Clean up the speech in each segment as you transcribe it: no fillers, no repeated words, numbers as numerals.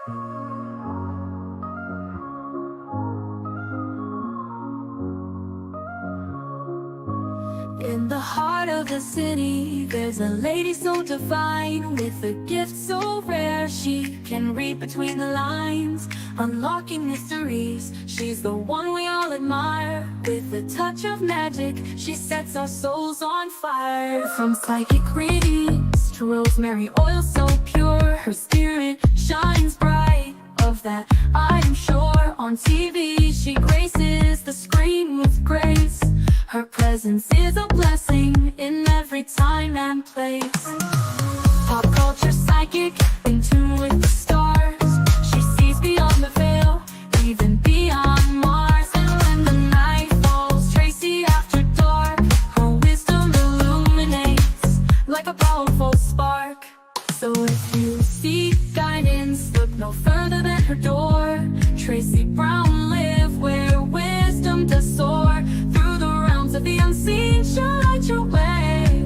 In the heart of the city, there's a lady so divine, with a gift so rare she can read between the lines, unlocking mysteries. She's the one we all admire. With a touch of magic, she sets our souls on fire. From psychic readings to rosemary oil so pure, her spirit shines bright. Of that I'm sure. On TV she graces the screen with grace. Her presence is a blessing in every time and place. Pop culture psychic, in tune with the stars. She sees beyond the veil, even beyond Mars. And when the night falls, Tracy after dark, her wisdom illuminates like a powerful spark. So if you seek guidance, look no further than her door. Tracy Brown live where wisdom does soar. Through the realms of the unseen, she'll light your way.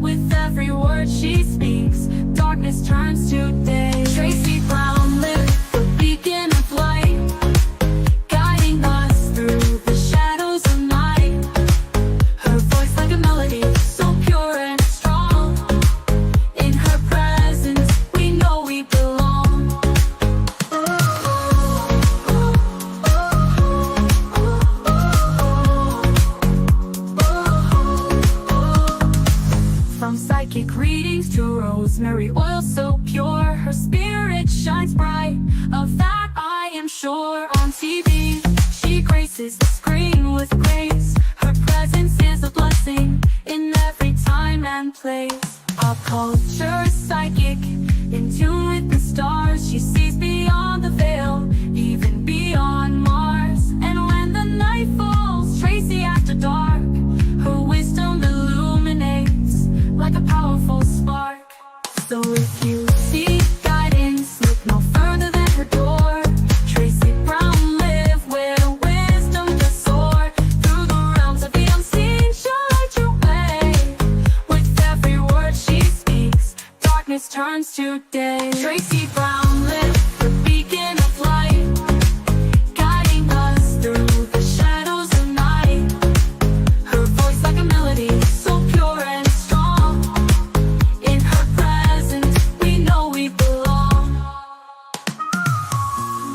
With every word she speaks, darkness turns to day. Tracy Brown live, the beacon of light, guiding us through the shadows of night. Her voice like a melody, so pure and strong. In her presence, we know we belong. From psychic readings to rosemary oil so pure, her spirit shines bright. Of that I am sure. On TV, she graces the screen with grace. Her presence is a blessing in every time and place. Pop culture psychic, in tune with the stars. She sees beyond the veil, even beyond Mars. And when the night falls, Tracy after dark, her wisdom illuminates like a powerful spark. So if you seek guidance, look no further than her door. Tracy Brown live where wisdom does soar. Through the realms of the unseen, she'll light your way. With every word she speaks, darkness turns to day. Tracy Brown live, the beacon of light, guiding us through the shadows of night. Her voice like a melody, so pure and strong. In her presence, we know we belong.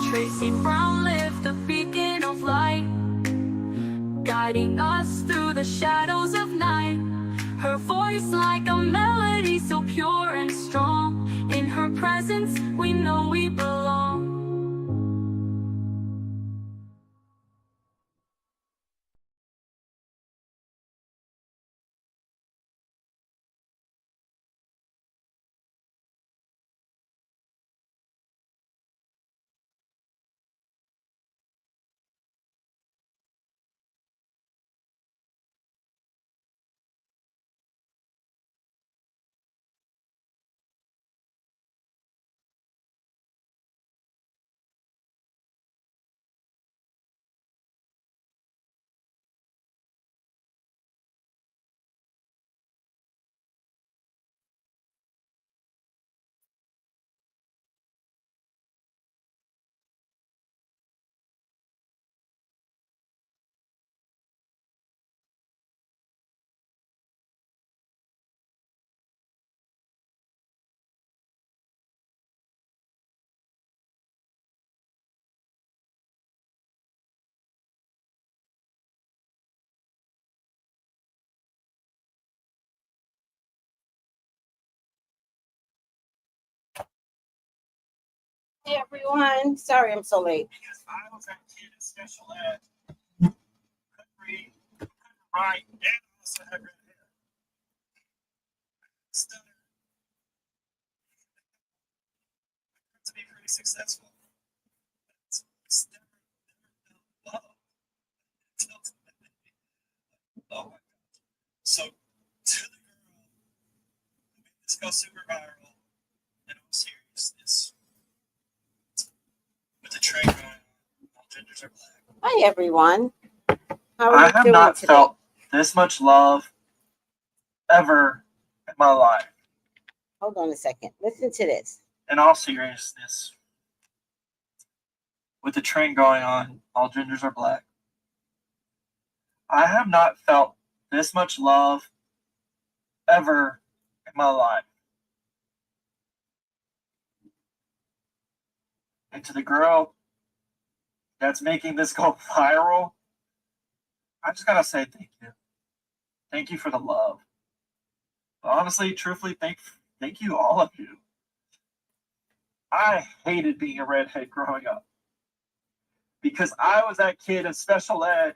Tracy Brown live, the beacon of light, guiding us through the shadows of night. Her voice like a melody, so pure and strong. In her presence, we know we belong. Hey everyone, sorry I'm so late. Because I was a kid in special ed, could read, could write, and also had red hair. Stutter. To be pretty successful. It's never felt love until today. Oh my gosh. So, to the girl who made this go super viral, in all seriousness, with the train going on, all genders are black. Hi everyone. How are I you have doing not today? felt this much love ever in my life. Hold on a second. Listen to this. In all seriousness, with the trend going on, all gingers are black. I have not felt this much love ever in my life. And to the girl that's making this go viral, I just gotta say thank you. Thank you for the love. But honestly, truthfully, thank you, all of you. I hated being a redhead growing up because I was that kid in special ed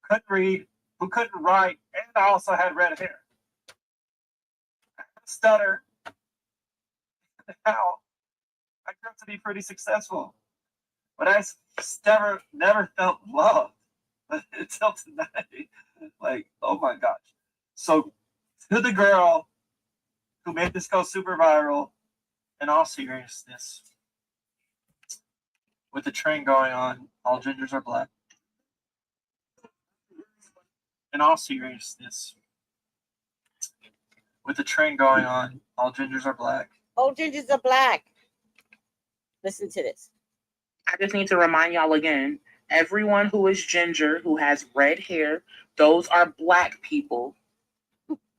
who couldn't read, who couldn't write, and I also had red hair. Stutter. Now I grew up to be pretty successful, but I never felt love until tonight. Like, oh my gosh. So to the girl who made this go super viral, in all seriousness, with the trend going on, all gingers are black. In all seriousness, with the trend going on, all gingers are black. All gingers are black. Listen to this. I just need to remind y'all again, everyone who is ginger, who has red hair, those are black people.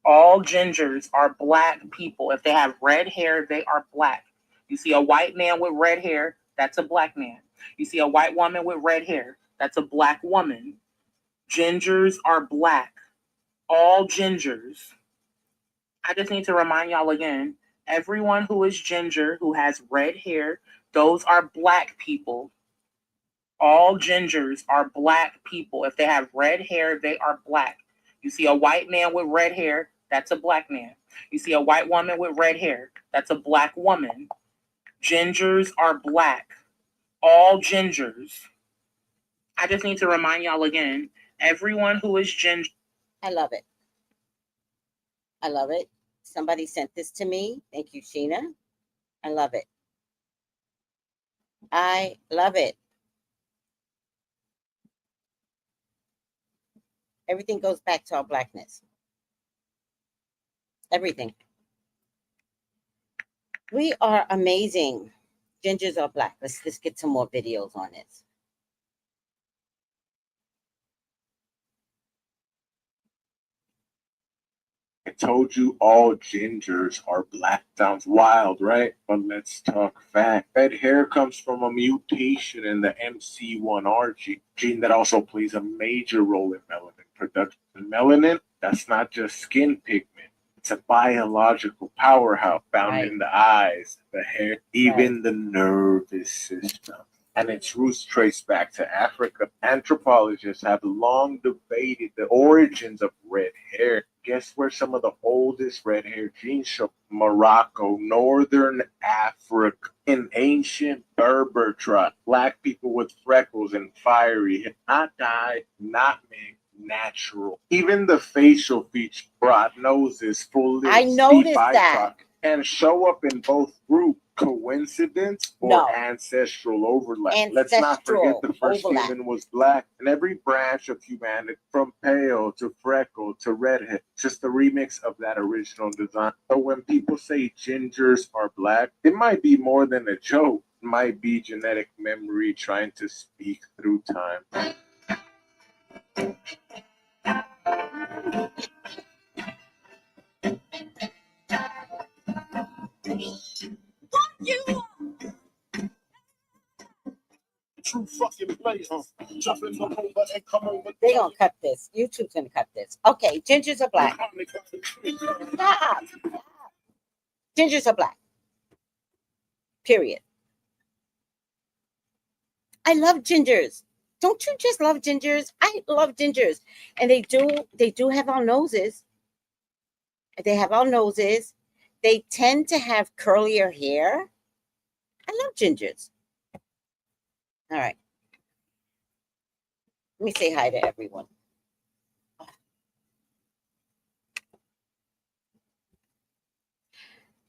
All gingers are black people. If they have red hair, they are black. You see a white man with red hair, that's a black man. You see a white woman with red hair, that's a black woman. Gingers are black. All gingers. I just need to remind y'all again, everyone who is ginger, who has red hair, those are black people. All gingers are black people. If they have red hair, they are black. You see a white man with red hair, that's a black man. You see a white woman with red hair, that's a black woman. Gingers are black. All gingers. I just need to remind y'all again, everyone who is ginger. I love it. I love it. Somebody sent this to me. Thank you, Sheena. I love it. I love it. Everything goes back to our blackness. Everything. We are amazing. Gingers are black. Let's get some more videos on this. I told you all gingers are black. Sounds wild, right? But let's talk fact. Red hair comes from a mutation in the MC1R gene that also plays a major role in melanin production. And melanin, that's not just skin pigment. It's a biological powerhouse found in the eyes, the hair, even the nervous system. And its roots trace back to Africa. Anthropologists have long debated the origins of red hair. Guess where some of the oldest red hair genes show? Morocco, northern Africa. In ancient Berber tribe, black people with freckles and fiery hair, not dyed, not made, natural. Even the facial features, broad noses, full lips, I noticed deep eye that. socket, and show up in both groups. Coincidence or No. ancestral overlap? Let's not forget the first human was black, and every branch of humanity, from pale to freckle to redhead, just a remix of that original design. So when people say gingers are black, it might be more than a joke. It might be genetic memory trying to speak through time. True fucking place. Jump in the over and come over. They're going to cut this. YouTube's going to cut this. Okay, gingers are black. Stop. Gingers are black. Period. I love gingers. Don't you just love gingers? I love gingers. And they do have our noses. They have our noses. They tend to have curlier hair. I love gingers. All right. Let me say hi to everyone.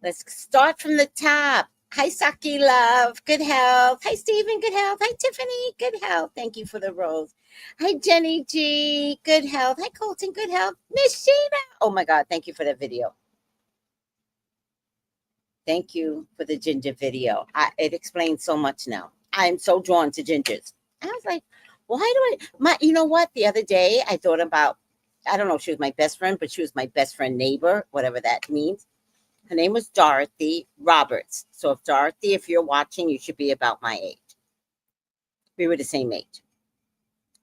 Let's start from the top. Hi, Saki Love. Good health. Hi, Stephen. Good health. Hi, Tiffany. Good health. Thank you for the rose. Hi, Jenny G. Good health. Hi, Colton. Good health. Miss Sheena. Oh, my God. Thank you for the video. Thank you for the ginger video. It explains so much now. I'm so drawn to gingers. I was like, why do you know what? The other day I thought about, I don't know if she was my best friend, but she was my best friend neighbor, whatever that means. Her name was Dorothy Roberts. So if Dorothy, if you're watching, you should be about my age. We were the same age.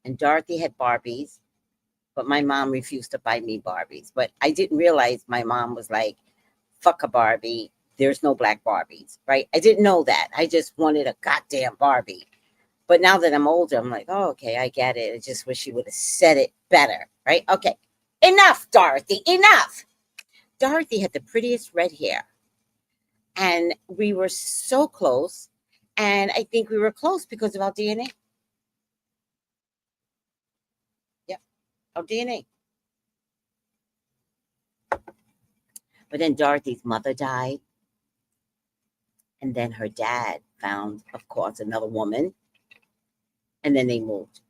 And Dorothy had Barbies, but my mom refused to buy me Barbies. But I didn't realize my mom was like, fuck a Barbie. There's no black Barbies, right? I didn't know that. I just wanted a goddamn Barbie. But now that I'm older, I'm like, oh, okay, I get it. I just wish she would have said it better, right? Okay, enough, Dorothy, enough. Dorothy had the prettiest red hair. And we were so close. And I think we were close because of our DNA. Yep, our DNA. But then Dorothy's mother died. And then her dad found, of course, another woman. And then they moved.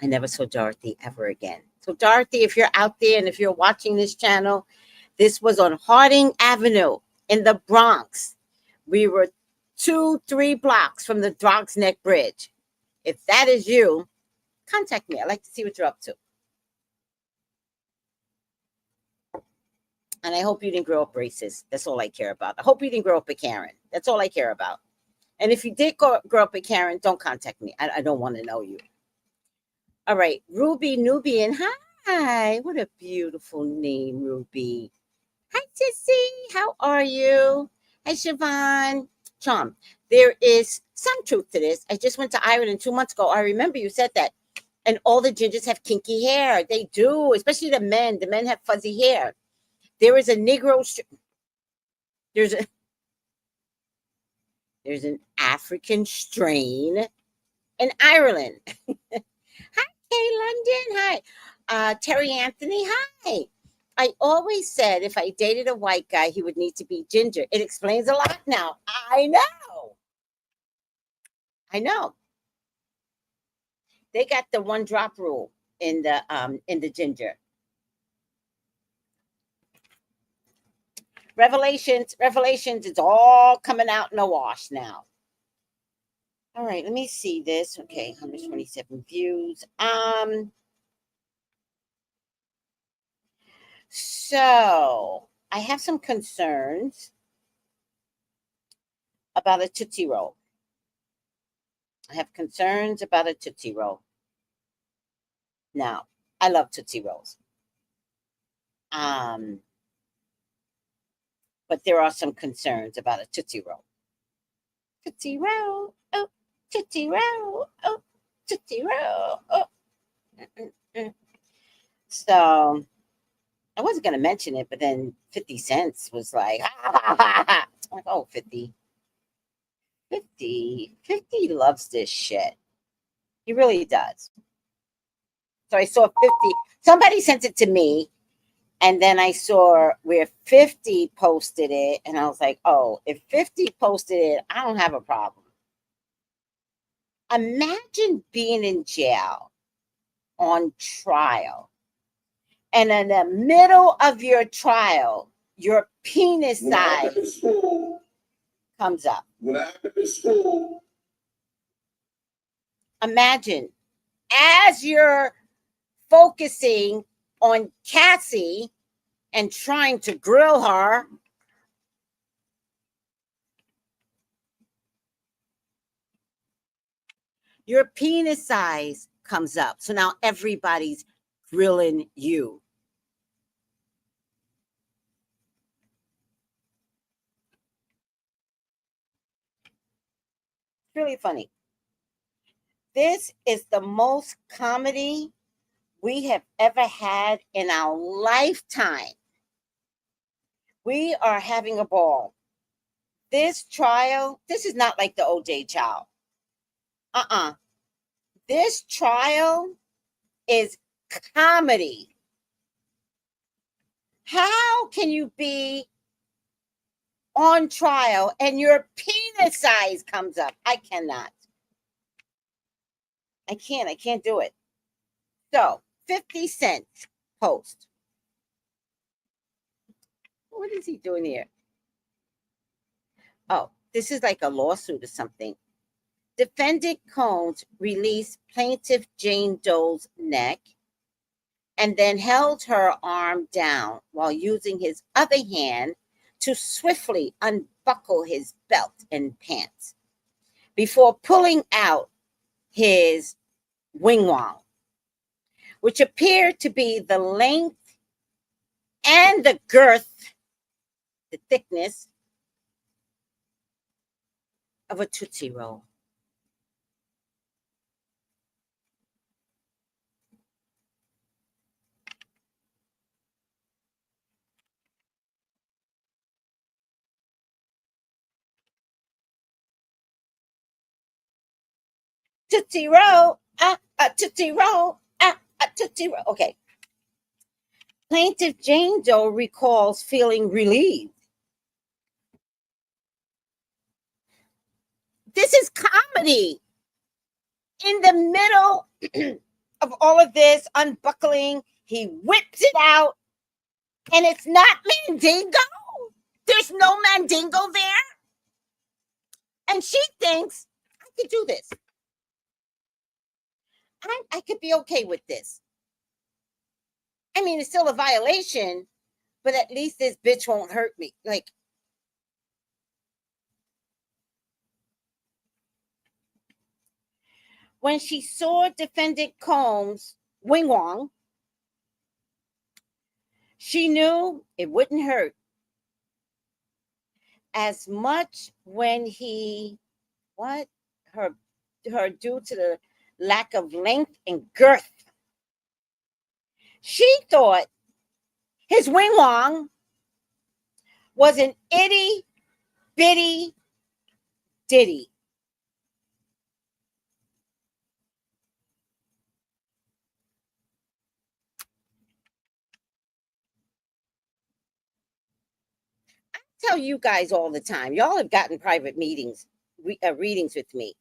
I never saw Dorothy ever again. So Dorothy, if you're out there and if you're watching this channel, this was on Harding Avenue in the Bronx. We were 2-3 blocks from the Bronx Neck Bridge. If that is you, contact me. I'd like to see what you're up to. And I hope you didn't grow up racist. That's all I care about. I hope you didn't grow up a Karen. That's all I care about. And if you did grow up a Karen, don't contact me. I don't want to know you. All right. Ruby Nubian. Hi. What a beautiful name, Ruby. Hi, Sissy. How are you? Hi, Siobhan. Charm. There is some truth to this. I just went to Ireland 2 months ago. I remember you said that. And all the gingers have kinky hair. They do, especially the men. The men have fuzzy hair. There is a Negro. There's an African strain in Ireland. Hi, Kay London. Hi. Terry Anthony. Hi. I always said if I dated a white guy, he would need to be ginger. It explains a lot now. I know. They got the 1 drop rule in the ginger. Revelations, it's all coming out in a wash now. All right, let me see this. Okay, 127 views. So I have some concerns about a Tootsie Roll. Now, I love Tootsie Rolls. But there are some concerns about a Tootsie Roll. Tootsie Roll, oh, Tootsie Roll, oh, Tootsie Roll, oh. So I wasn't going to mention it, but then 50 cents was like, I'm like, oh, 50 loves this shit. He really does. So I saw 50. Somebody sent it to me. And then I saw where 50 posted it. And I was like, oh, if 50 posted it, I don't have a problem. Imagine being in jail on trial. And in the middle of your trial, your penis size comes up. Imagine as you're focusing on Cassie and trying to grill her, your penis size comes up. So now everybody's grilling you. It's really funny. This is the most comedy we have ever had in our lifetime. We are having a ball. This trial, this is not like the OJ trial. This trial is comedy. How can you be on trial and your penis size comes up? I cannot. I can't do it. So 50 cents post. What is he doing here? Oh, this is like a lawsuit or something. Defendant Combs released plaintiff Jane Doe's neck and then held her arm down while using his other hand to swiftly unbuckle his belt and pants before pulling out his wing wong, which appeared to be the length and the girth, the thickness of a Tootsie Roll. Tootsie Roll, Tootsie Roll, Tootsie Roll. Okay. Plaintiff Jane Doe recalls feeling relieved. This is comedy. In the middle of all of this unbuckling, he whips it out, and it's not Mandingo. There's no Mandingo there. And she thinks, I could do this. I could be okay with this. I mean, it's still a violation, but at least this bitch won't hurt me. Like, when she saw defendant Combs' wing wong, she knew it wouldn't hurt as much when he, her due to the lack of length and girth. She thought his wing wong was an itty bitty ditty. I tell you guys all the time, y'all have gotten private readings with me.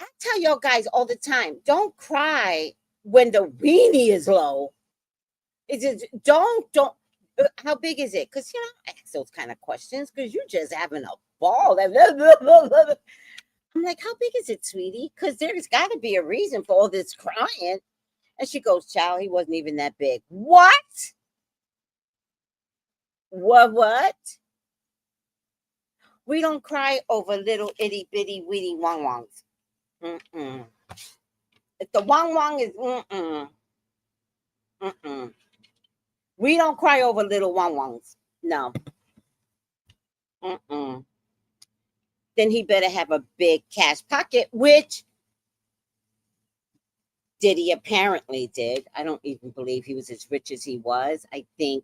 I tell y'all guys all the time, don't cry when the weenie is low. It's just, don't. How big is it? Because, I ask those kind of questions because you're just having a ball. I'm like, how big is it, sweetie? Because there's got to be a reason for all this crying. And she goes, child, he wasn't even that big. What? What? We don't cry over little itty bitty weedy wong wongs. If the wong wong is we don't cry over little wong wongs. No. Then he better have a big cash pocket, which Diddy apparently did. I don't even believe he was as rich as he was. I think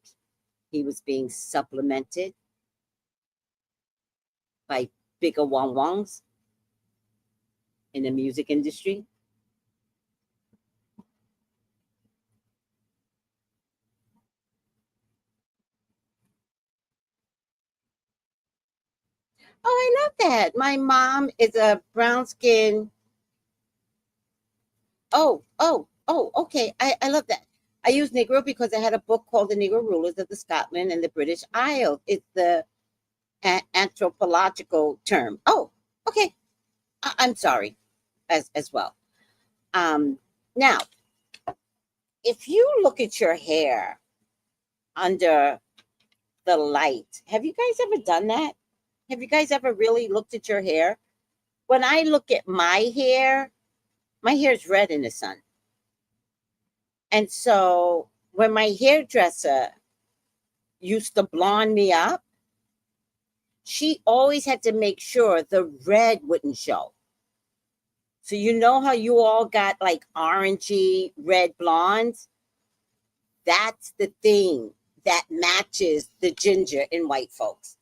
he was being supplemented by bigger wong wongs in the music industry. Oh, I love that. My mom is a brown skin. Oh, okay. I love that. I use Negro because I had a book called The Negro Rulers of the Scotland and the British Isles. It's the anthropological term. Oh, okay. I'm sorry as well. Now, if you look at your hair under the light, have you guys ever done that? Have you guys ever really looked at your hair? When I look at my hair is red in the sun. And so when my hairdresser used to blonde me up, she always had to make sure the red wouldn't show. So you know how you all got like orangey red blondes? That's the thing that matches the ginger in white folks.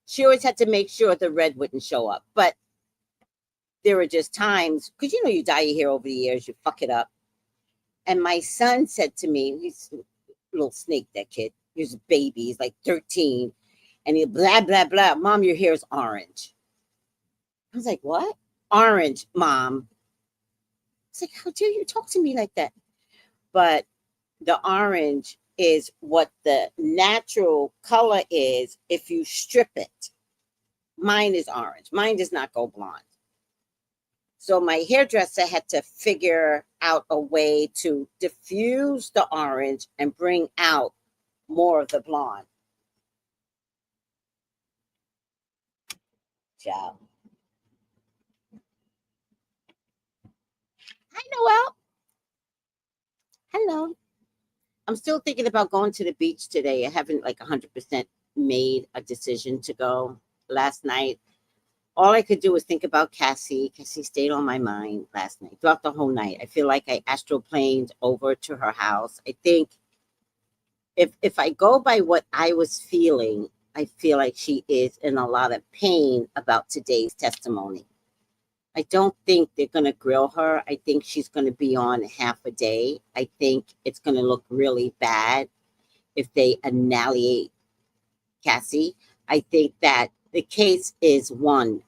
She always had to make sure the red wouldn't show up. But there were just times, because you dye your hair over the years, you fuck it up. And my son said to me, he's a little snake, that kid. He's a baby. He's like 13. And he blah, blah, blah. Mom, your hair is orange. I was like, what? Orange, Mom. It's like, how dare you talk to me like that? But the orange is what the natural color is if you strip it. Mine is orange. Mine does not go blonde. So my hairdresser had to figure out a way to diffuse the orange and bring out more of the blonde. Ciao. Hi, Noel. Hello. I'm still thinking about going to the beach today. I haven't like 100% made a decision to go. Last night, all I could do was think about Cassie. Cassie stayed on my mind last night, throughout the whole night. I feel like I astroplaned over to her house. I think if I go by what I was feeling, I feel like she is in a lot of pain about today's testimony. I don't think they're going to grill her. I think she's going to be on half a day. I think it's going to look really bad if they annihilate Cassie. I think that the case is won.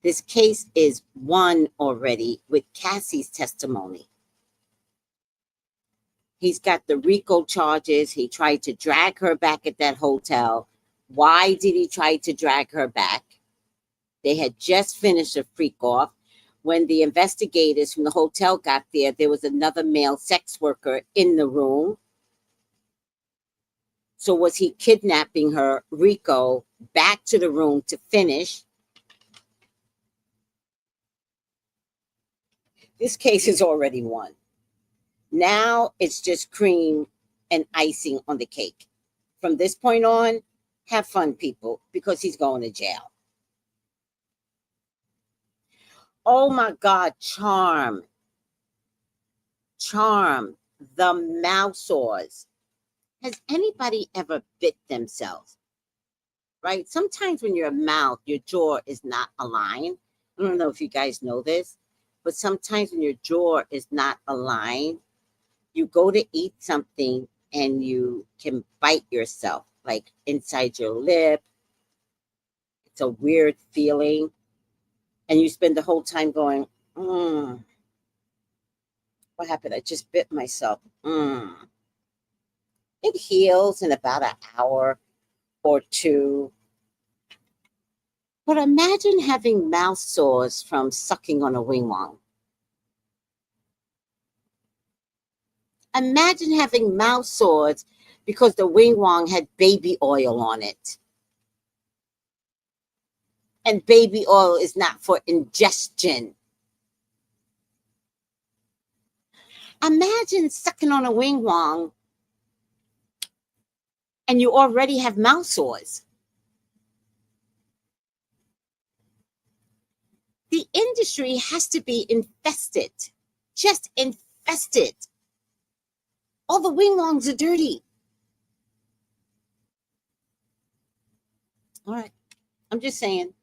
This case is won already with Cassie's testimony. He's got the RICO charges. He tried to drag her back at that hotel. Why did he try to drag her back? They had just finished a freak off. When the investigators from the hotel got there, there was another male sex worker in the room. So was he kidnapping her, RICO, back to the room to finish? This case is already won. Now it's just cream and icing on the cake. From this point on, have fun, people, because he's going to jail. Oh my God, Charm, the mouse sores. Has anybody ever bit themselves? Right? Sometimes when your mouth, your jaw is not aligned. I don't know if you guys know this, but sometimes when your jaw is not aligned, you go to eat something and you can bite yourself, like inside your lip. It's a weird feeling. And you spend the whole time going, what happened? I just bit myself. It heals in about an hour or two. But imagine having mouth sores from sucking on a wing wong. Imagine having mouth sores because the wing wong had baby oil on it. And baby oil is not for ingestion. Imagine sucking on a wing wong and you already have mouth sores. The industry has to be infested, just infested. All the wing wongs are dirty. All right, I'm just saying.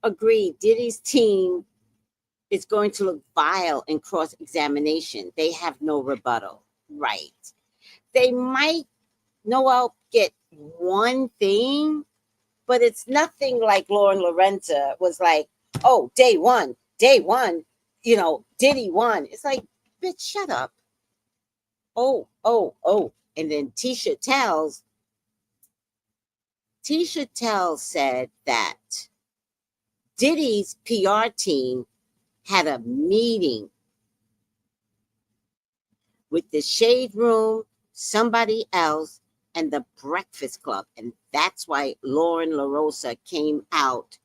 Agreed, Diddy's team is going to look vile in cross-examination. They have no rebuttal, right? They might, Noel, get one thing, but it's nothing like Lauren Lorenza was like, oh, day one, Diddy won. It's like, bitch, shut up. Oh. And then Tisha Tells said that Diddy's PR team had a meeting with the Shade Room, somebody else, and the Breakfast Club. And that's why Lauren LaRosa came out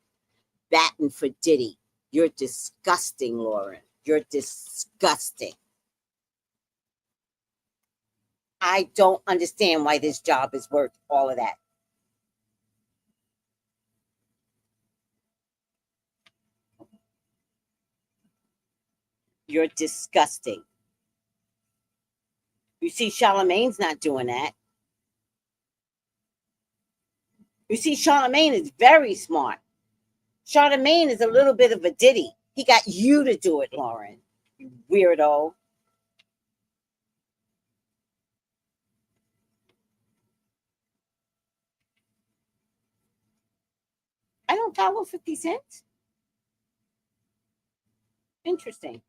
batting for Diddy. You're disgusting, Lauren. You're disgusting. I don't understand why this job is worth all of that. You're disgusting. You see, Charlamagne's not doing that. You see, Charlamagne is very smart. Charlamagne is a little bit of a Diddy. He got you to do it, Lauren. You weirdo. I don't follow 50 Cent. Interesting.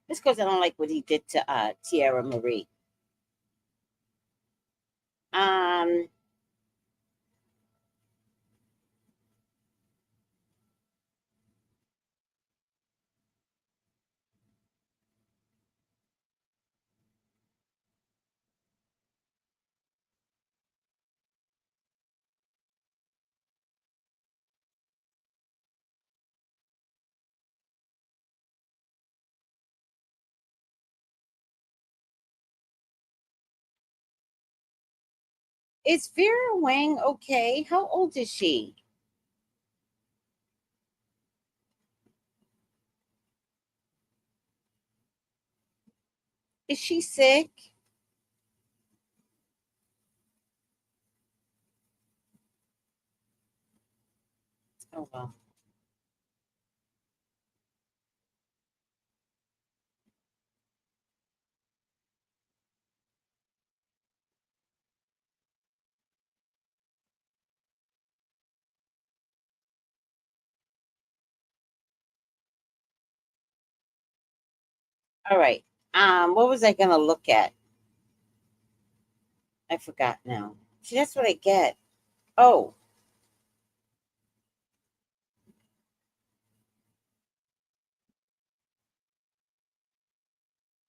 Just because I don't like what he did to Tierra Marie. Um, is Vera Wang okay? How old is she? Is she sick? Oh well. All right. What was I gonna look at? I forgot now. See, that's what I get. Oh,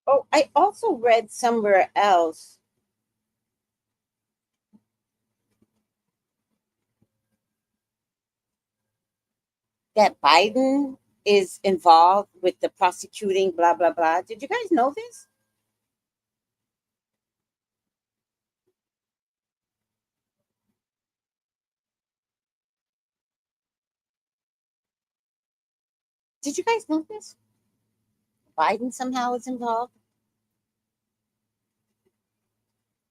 oh, I also read somewhere else that Biden is involved with the prosecuting blah blah blah. Did you guys know this? Did you guys know this? Biden somehow is involved,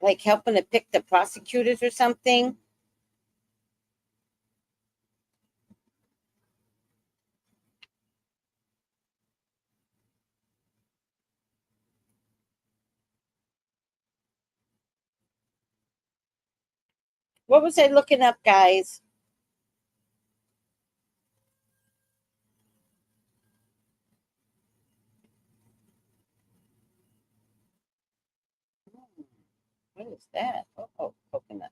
like helping to pick the prosecutors or something. What was I looking up, guys? What is that? Oh, coconut.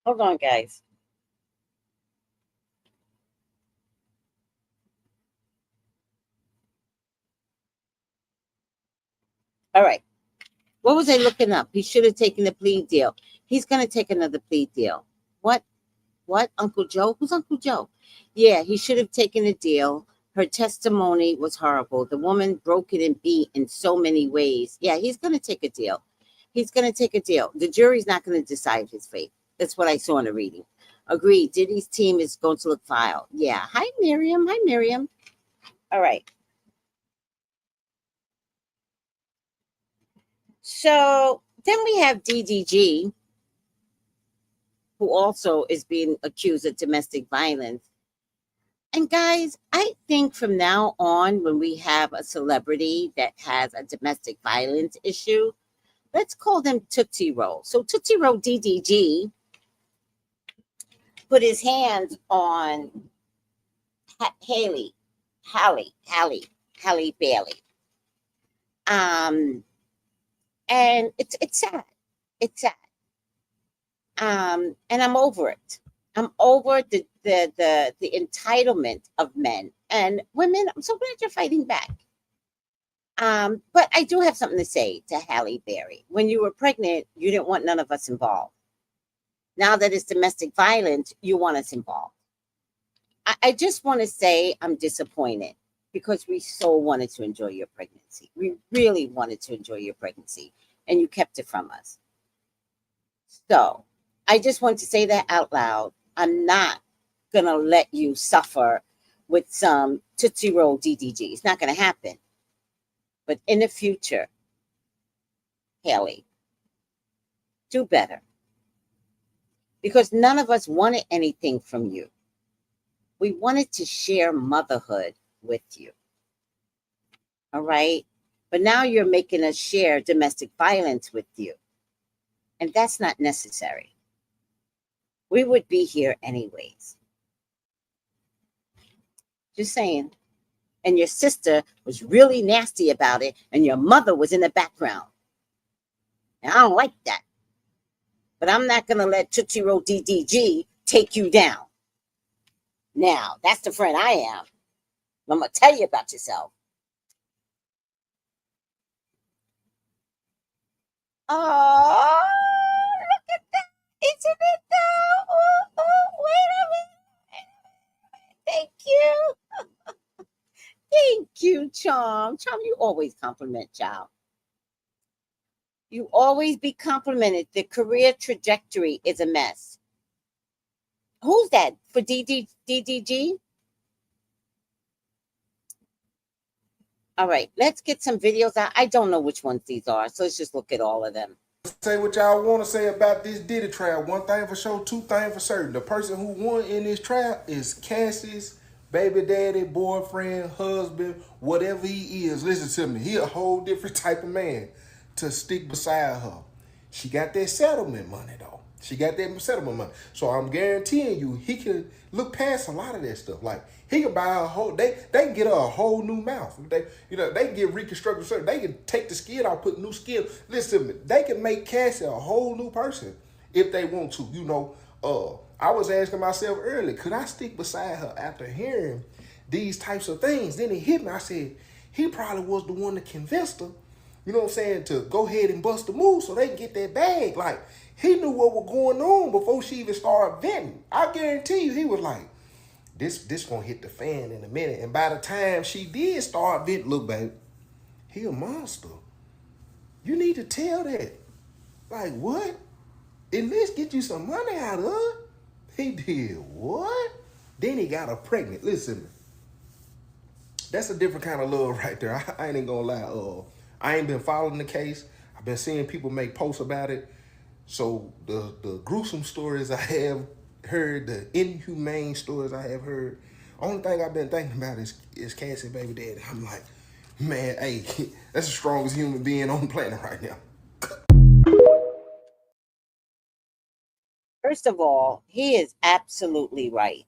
Hold on, guys. All right. What was I looking up? He should have taken the plea deal. He's going to take another plea deal. What? What? Uncle Joe? Who's Uncle Joe? Yeah, he should have taken a deal. Her testimony was horrible. The woman broken and beat in so many ways. Yeah, he's going to take a deal. He's going to take a deal. The jury's not going to decide his fate. That's what I saw in the reading. Agreed. Diddy's team is going to look file. Yeah. Hi, Miriam. Hi, Miriam. All right. So then we have DDG, who also is being accused of domestic violence. And guys, I think from now on, when we have a celebrity that has a domestic violence issue, let's call them Tootsie Roll. So Tootsie Roll DDG put his hands on Halle Bailey. Um, and it's sad. It's sad. And I'm over it. I'm over the entitlement of men and women. I'm so glad you're fighting back. But I do have something to say to Halle Berry. When you were pregnant, you didn't want none of us involved. Now that it's domestic violence, you want us involved. I just want to say I'm disappointed because we so wanted to enjoy your pregnancy. We really wanted to enjoy your pregnancy, and you kept it from us. So I just want to say that out loud. I'm not going to let you suffer with some Tootsie Roll DDG. It's not going to happen. But in the future, Haley, do better. Because none of us wanted anything from you. We wanted to share motherhood with you. All right? But now you're making us share domestic violence with you. And that's not necessary. We would be here anyways. Just saying. And your sister was really nasty about it, and your mother was in the background. And I don't like that. But I'm not going to let Tootsie Roll DDG take you down. Now, that's the friend I am. I'm going to tell you about yourself. Oh, look at that. Isn't it though? Oh, wait a minute. Thank you. Thank you, Charm. Charm, you always compliment, child. You always be complimented. The career trajectory is a mess. Who's that? For DDG? All right, let's get some videos out. I don't know which ones these are, so let's just look at all of them. Say what y'all want to say about this Diddy trial. One thing for sure, two things for certain. The person who won in this trial is Cassie's baby daddy, boyfriend, husband, whatever he is. Listen to me. He a whole different type of man to stick beside her. She got that settlement money, though. She got that settlement money. So I'm guaranteeing you, he can look past a lot of that stuff. Like, he can buy a whole, they can get her a whole new mouth. They can get reconstructive surgery. They can take the skin out, put new skin. Listen to me, they can make Cassie a whole new person if they want to. I was asking myself earlier, could I stick beside her after hearing these types of things? Then it hit me. I said, he probably was the one that convinced her, you know what I'm saying, to go ahead and bust the move so they can get that bag. Like, he knew what was going on before she even started venting. I guarantee you, he was like, this gonna hit the fan in a minute. And by the time she did start venting, look, babe, he a monster. You need to tell that. Like, what? At least get you some money out of her. He did what? Then he got her pregnant. Listen, that's a different kind of love right there. I ain't gonna lie. I ain't been following the case. I've been seeing people make posts about it. So the gruesome stories I have heard, the inhumane stories I have heard, only thing I've been thinking about is Cassie baby daddy. I'm like, man, hey, that's the strongest human being on the planet right now. First of all, he is absolutely right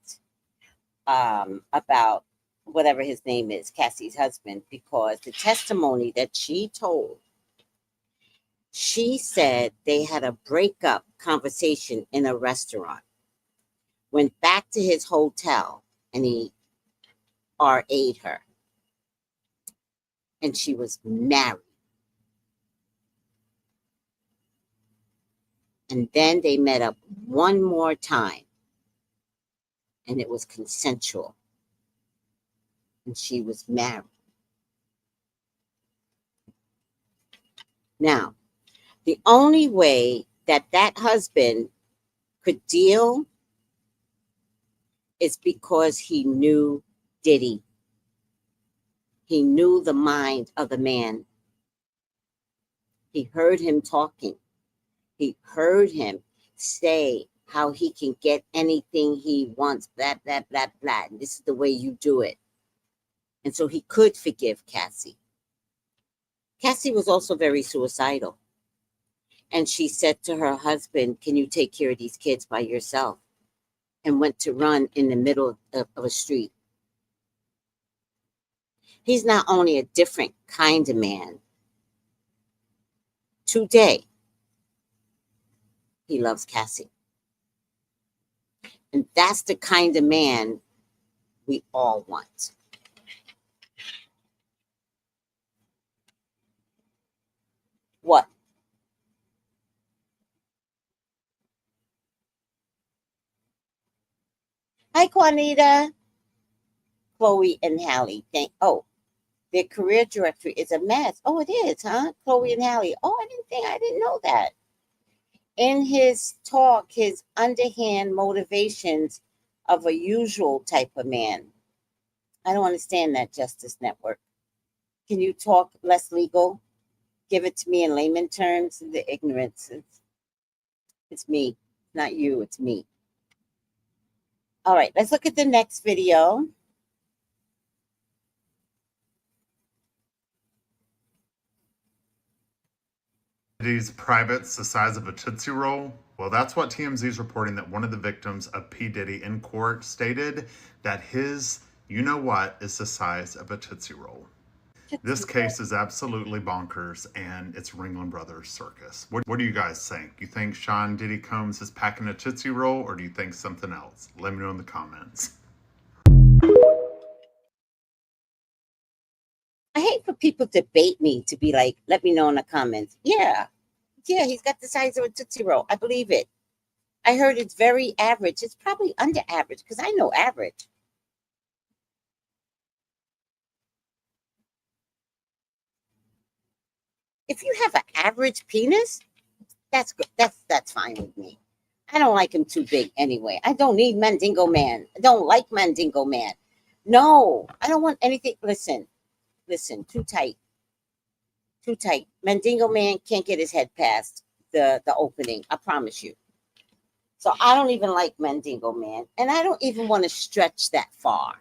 about whatever his name is, Cassie's husband, because the testimony that she told, she said they had a breakup conversation in a restaurant, went back to his hotel, and he RA'd her. And she was married. And then they met up one more time, and it was consensual. And she was married. Now, the only way that husband could deal is because he knew Diddy. He knew the mind of the man. He heard him talking. He heard him say how he can get anything he wants, blah, blah, blah, blah. And this is the way you do it. And so he could forgive Cassie. Cassie was also very suicidal. And she said to her husband, can you take care of these kids by yourself? And went to run in the middle of a street. He's not only a different kind of man. Today, he loves Cassie. And that's the kind of man we all want. What? Hi, Juanita. Chloe and Hallie. Their career directory is a mess. Oh, it is, huh? Chloe and Hallie. Oh, I didn't know that. In his talk, his underhand motivations of a usual type of man. I don't understand that, Justice Network. Can you talk less legal? Give it to me in layman terms. The ignorance. It's me, not you. It's me. All right, let's look at the next video. Diddy's privates the size of a Tootsie Roll? Well, that's what TMZ is reporting, that one of the victims of P. Diddy in court stated that his you know what is the size of a Tootsie Roll. This case is absolutely bonkers, and it's Ringling Brothers circus. What do you guys think? You think Sean Diddy Combs is packing a Tootsie Roll, or do you think something else? Let me know in the comments. I hate for people to bait me to be like, let me know in the comments. Yeah, he's got the size of a Tootsie Roll. I believe it. I heard it's very average. It's probably under average because I know average. If you have an average penis, that's good. That's fine with me. I don't like him too big anyway. I don't need Mandingo Man. I don't like Mandingo Man. No, I don't want anything. Listen, too tight. Too tight. Mandingo Man can't get his head past the opening. I promise you. So I don't even like Mandingo Man. And I don't even want to stretch that far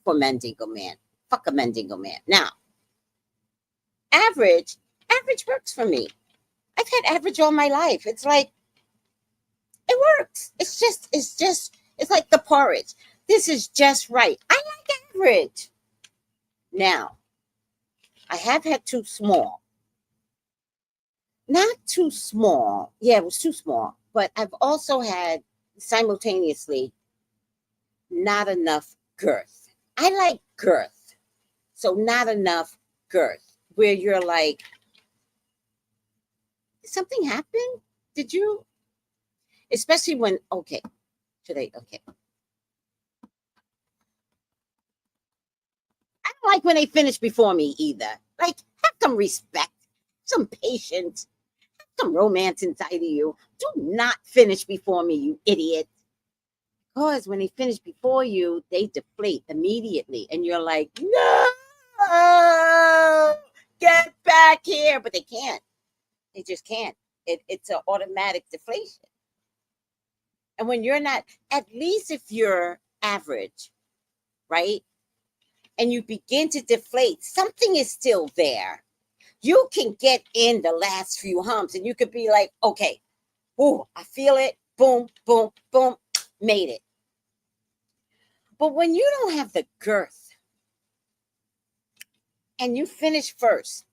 for Mandingo Man. Fuck a Mandingo Man. Now, average works for me. I've had average all my life. It's like, it works. It's like the porridge. This is just right. I like average. Now, I have had too small. Not too small. Yeah, it was too small. But I've also had simultaneously not enough girth. I like girth. So not enough girth where you're like, did something happen? Did you? Especially when, okay. I don't like when they finish before me either. Like, have some respect, some patience, have some romance inside of you. Do not finish before me, you idiot. Because when they finish before you, they deflate immediately. And you're like, no, get back here. But they can't. They just can't. It's an automatic deflation. And when you're not, at least if you're average, right? And you begin to deflate, something is still there. You can get in the last few humps and you could be like, okay, ooh, I feel it. Boom, boom, boom, made it. But when you don't have the girth and you finish first,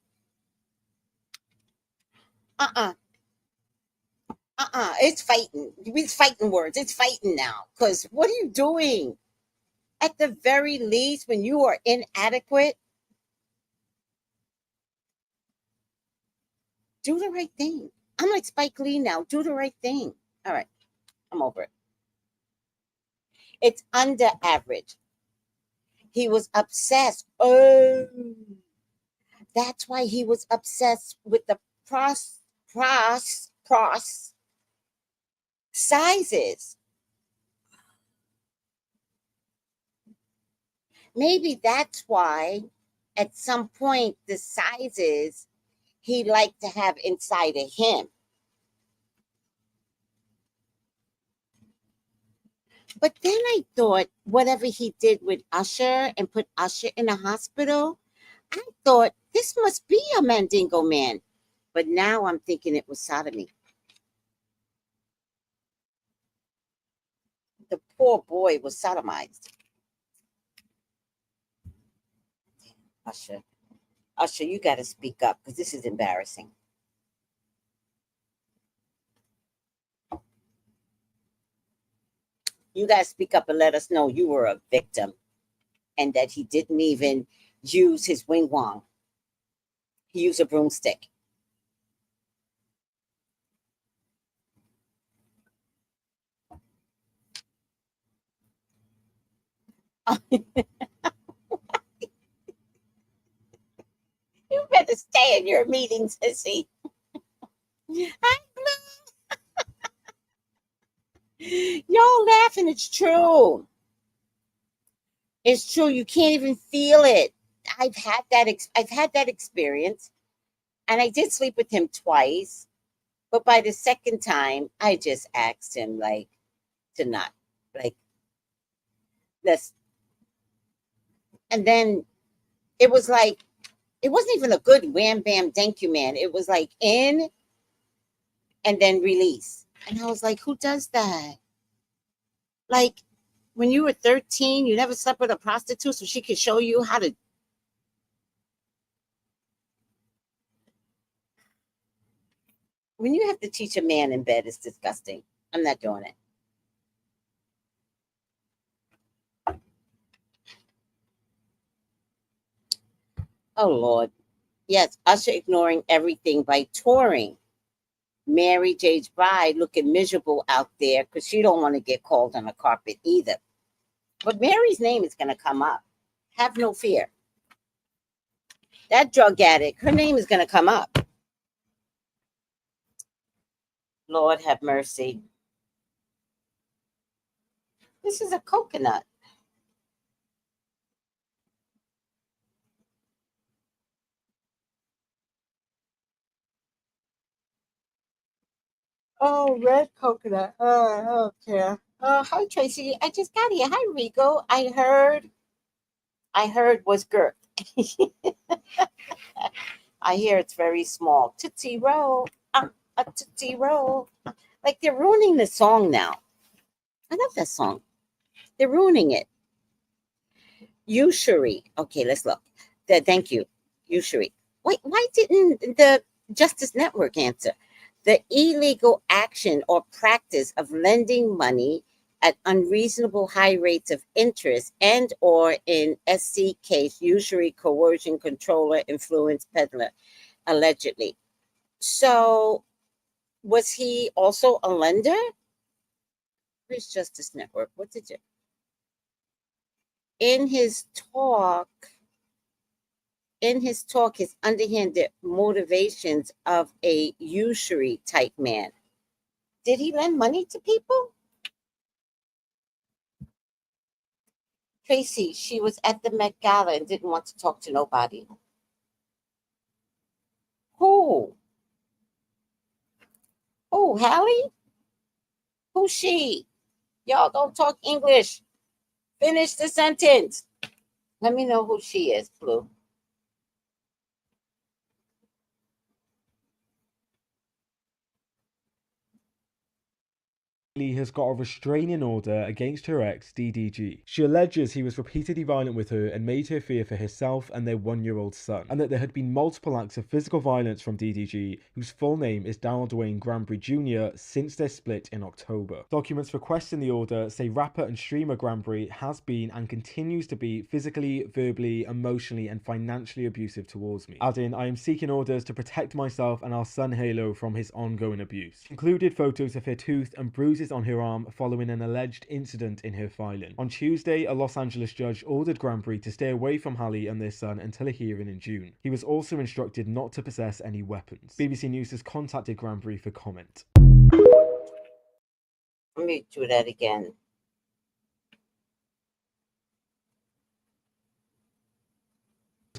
it's fighting. It's fighting words. It's fighting now. Because what are you doing? At the very least, when you are inadequate, do the right thing. I'm like Spike Lee now. Do the right thing. All right. I'm over it. It's under average. He was obsessed. Oh, that's why he was obsessed with the pros sizes. Maybe that's why at some point the sizes he liked to have inside of him. But then I thought whatever he did with Usher and put Usher in a hospital, I thought this must be a Mandingo Man. But now I'm thinking it was sodomy. The poor boy was sodomized. Usher, you got to speak up because this is embarrassing. You got to speak up and let us know you were a victim and that he didn't even use his wing wong. He used a broomstick. You better stay in your meetings, sissy. I'm blue. Y'all laughing. It's true. It's true. You can't even feel it. I've had that experience, and I did sleep with him twice. But by the second time, I just asked him like to not like this. And then it was like, it wasn't even a good wham bam thank you man. It was like in and then release. And I was like, who does that? Like, when you were 13, you never slept with a prostitute so she could show you how to. When you have to teach a man in bed, it's disgusting. I'm not doing it. Oh, Lord. Yes, Usher ignoring everything by touring. Mary J's bride looking miserable out there because she don't want to get called on the carpet either. But Mary's name is going to come up. Have no fear. That drug addict, her name is going to come up. Lord have mercy. This is a coconut. Oh, red coconut. Oh, okay. Oh, hi Tracy. I just got here. Hi Rico. I heard was girth. I hear it's very small. Tootsie roll. A Tootsie roll. Like they're ruining the song now. I love that song. They're ruining it. Usury. Okay, let's look. Thank you. Usury. Wait, why didn't the Justice Network answer? The illegal action or practice of lending money at unreasonable high rates of interest and or in SC case, usury, coercion, controller, influence, peddler, allegedly. So was he also a lender? Where's Justice Network? What did you? In his talk, his underhanded motivations of a usury type man. Did he lend money to people? Tracy, she was at the Met Gala and didn't want to talk to nobody. Who? Who, Hallie? Who's she? Y'all don't talk English. Finish the sentence. Let me know who she is, Blue. Has got a restraining order against her ex, DDG. She alleges he was repeatedly violent with her and made her fear for herself and their 1-year-old son, and that there had been multiple acts of physical violence from DDG, whose full name is Darrell Dwayne Granbury Jr., since their split in October. Documents requesting the order say rapper and streamer Granbury has been and continues to be physically, verbally, emotionally, and financially abusive towards me, adding, I am seeking orders to protect myself and our son Halo from his ongoing abuse. Included photos of her tooth and bruises on her arm following an alleged incident in her filing. On Tuesday, a Los Angeles judge ordered Granbury to stay away from Hallie and their son until a hearing in June. He was also instructed not to possess any weapons. BBC News has contacted Granbury for comment. Let me do that again.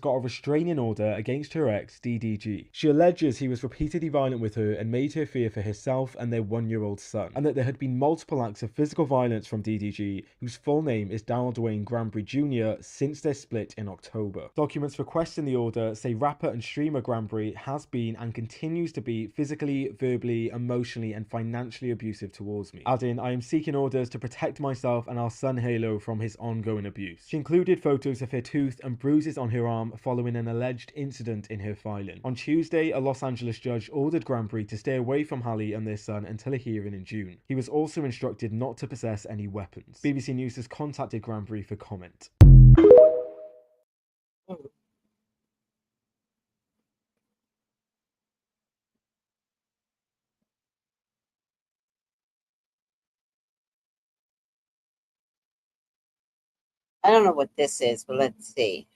Got a restraining order against her ex, DDG. She alleges he was repeatedly violent with her and made her fear for herself and their 1-year-old son, and that there had been multiple acts of physical violence from DDG, whose full name is Darrell Dwayne Granbury Jr., since their split in October. Documents requesting the order say rapper and streamer Granbury has been and continues to be physically, verbally, emotionally, and financially abusive towards me, adding, I am seeking orders to protect myself and our son Halo from his ongoing abuse. She included photos of her tooth and bruises on her arm following an alleged incident in her filing. On Tuesday, a Los Angeles judge ordered Granbury to stay away from Hallie and their son until a hearing in June. He was also instructed not to possess any weapons. BBC News has contacted Granbury for comment. I don't know what this is, but let's see.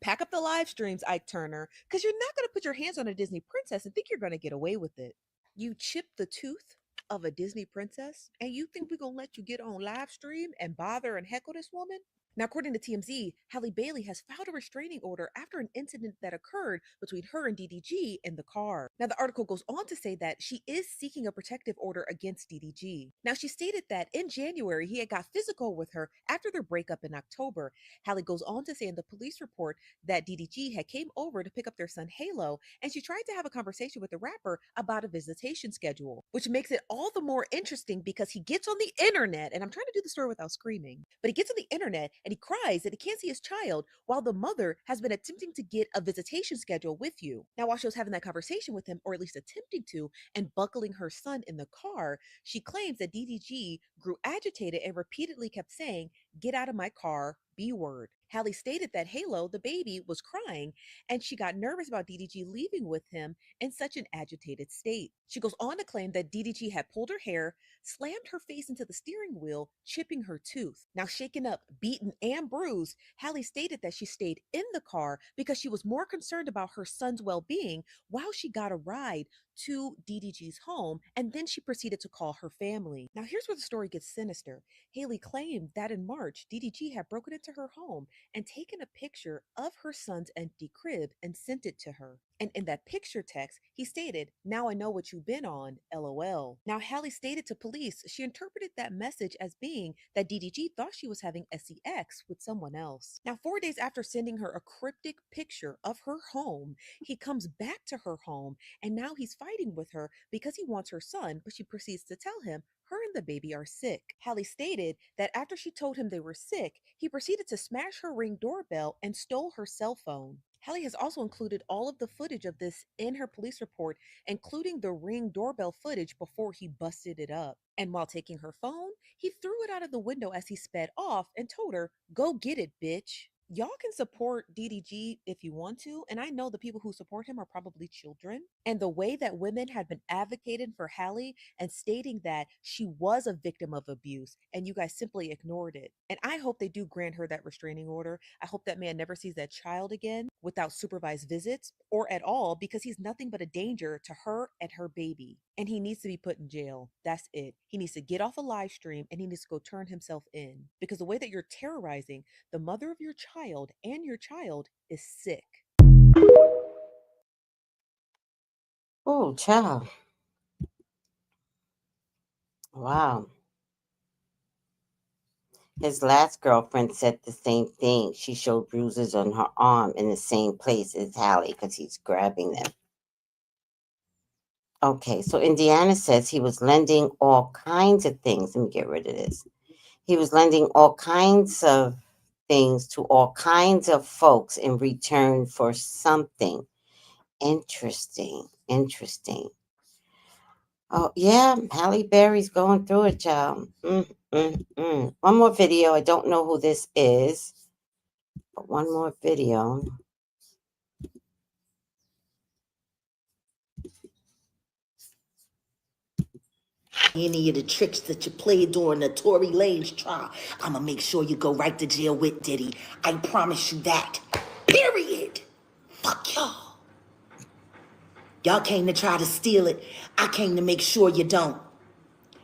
Pack up the live streams, Ike Turner, because you're not going to put your hands on a Disney princess and think you're going to get away with it. You chipped the tooth of a Disney princess, and you think we're going to let you get on live stream and bother and heckle this woman? Now, according to TMZ, Halle Bailey has filed a restraining order after an incident that occurred between her and DDG in the car. Now, the article goes on to say that she is seeking a protective order against DDG. Now, she stated that in January, he had got physical with her after their breakup in October. Halle goes on to say in the police report that DDG had came over to pick up their son Halo, and she tried to have a conversation with the rapper about a visitation schedule, which makes it all the more interesting because he gets on the internet, and I'm trying to do the story without screaming, but he gets on the internet and he cries that he can't see his child while the mother has been attempting to get a visitation schedule with you. Now, while she was having that conversation with him, or at least attempting to, and buckling her son in the car, she claims that DDG grew agitated and repeatedly kept saying, "Get out of my car, B word." Halle stated that Halo, the baby, was crying, and she got nervous about DDG leaving with him in such an agitated state. She goes on to claim that DDG had pulled her hair, slammed her face into the steering wheel, chipping her tooth. Now, shaken up, beaten, and bruised, Halle stated that she stayed in the car because she was more concerned about her son's well-being while she got a ride to DDG's home, and then she proceeded to call her family. Now, here's where the story gets sinister. Halle claimed that in March, DDG had broken into her home and taken a picture of her son's empty crib and sent it to her. And in that picture text, he stated, "Now I know what you've been on, LOL." Now, Halle stated to police she interpreted that message as being that DDG thought she was having sex with someone else. Now, 4 days after sending her a cryptic picture of her home, he comes back to her home, and now he's fighting with her because he wants her son, but she proceeds to tell him her and the baby are sick. Halle stated that after she told him they were sick, he proceeded to smash her Ring doorbell and stole her cell phone. Halle has also included all of the footage of this in her police report, including the Ring doorbell footage before he busted it up. And while taking her phone, he threw it out of the window as he sped off and told her, "Go get it, bitch." Y'all can support DDG if you want to, and I know the people who support him are probably children. And the way that women had been advocating for Halle and stating that she was a victim of abuse, and you guys simply ignored it. And I hope they do grant her that restraining order. I hope that man never sees that child again without supervised visits or at all, because he's nothing but a danger to her and her baby. And he needs to be put in jail. That's it. He needs to get off a live stream and he needs to go turn himself in, because the way that you're terrorizing the mother of your child and your child is sick. Oh, child. Wow. His last girlfriend said the same thing. She showed bruises on her arm in the same place as Halle because he's grabbing them. Okay, so Indiana says he was lending all kinds of things. Let me get rid of this. He was lending all kinds of things to all kinds of folks in return for something. Interesting. Oh, yeah, Halle Berry's going through it, child. One more video. I don't know who this is, but one more video. Any of the tricks that you played during the Tory Lanez trial, I'ma make sure you go right to jail with Diddy. I promise you that. Period. Fuck y'all. Y'all came to try to steal it. I came to make sure you don't.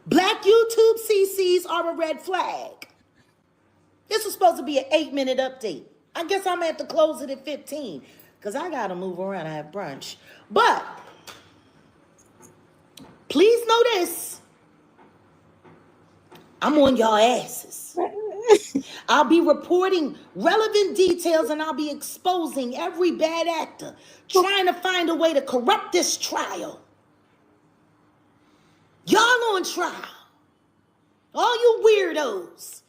Black YouTube CCs are a red flag. This was supposed to be an 8-minute update. I guess I'm gonna have to close it at 15 because I gotta move around. I have brunch. But please know this. I'm on y'all asses. I'll be reporting relevant details and I'll be exposing every bad actor trying to find a way to corrupt this trial. Y'all on trial. All you weirdos.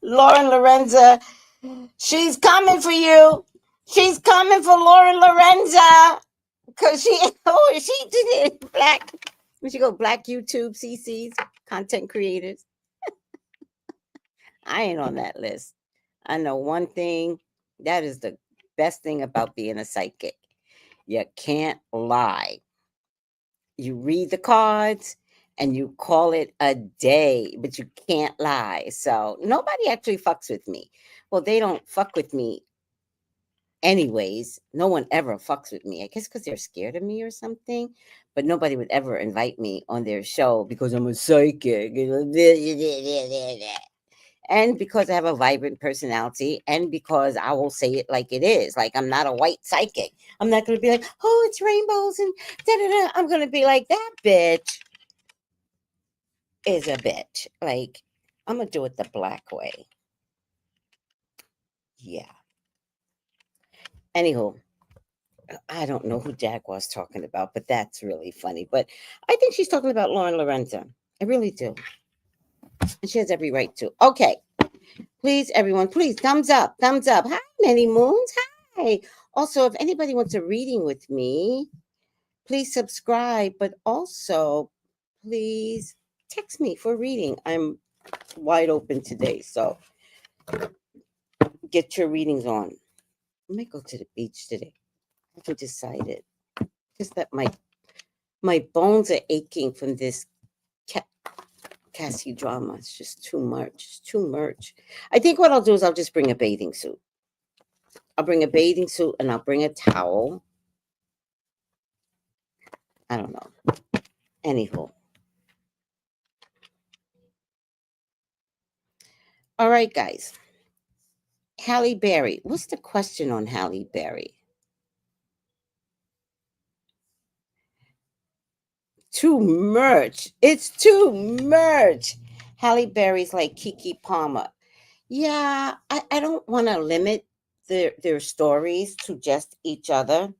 Lauren Lorenza, she's coming for you. She's coming for Lauren Lorenza. Because she did it. Black. We should go Black YouTube CCs, content creators. I ain't on that list. I know one thing. That is the best thing about being a psychic. You can't lie. You read the cards and you call it a day, but you can't lie. So nobody actually fucks with me. Well, they don't fuck with me anyways, no one ever fucks with me. I guess because they're scared of me or something. But nobody would ever invite me on their show because I'm a psychic. And because I have a vibrant personality, and because I will say it like it is. Like, I'm not a white psychic. I'm not going to be like, oh, it's rainbows and da-da-da. I'm going to be like, that bitch is a bitch. Like, I'm going to do it the black way. Yeah. Anywho, I don't know who Jaguar's talking about, but that's really funny. But I think she's talking about Lauren Lorenzo. I really do. And she has every right to. Okay. Please, everyone, please, thumbs up, thumbs up. Hi, Many Moons. Hi. Also, if anybody wants a reading with me, please subscribe, but also please text me for a reading. I'm wide open today, so get your readings on. I might go to the beach today. I haven't decided. Just that my bones are aching from this Cassie drama. It's just too much. It's too much. I think what I'll do is I'll just bring a bathing suit. I'll bring a bathing suit and I'll bring a towel. I don't know. Anywho. All right, guys. Halle Berry. What's the question on Halle Berry? Too much. It's too much. Halle Berry's like Kiki Palmer. Yeah, I don't want to limit their stories to just each other.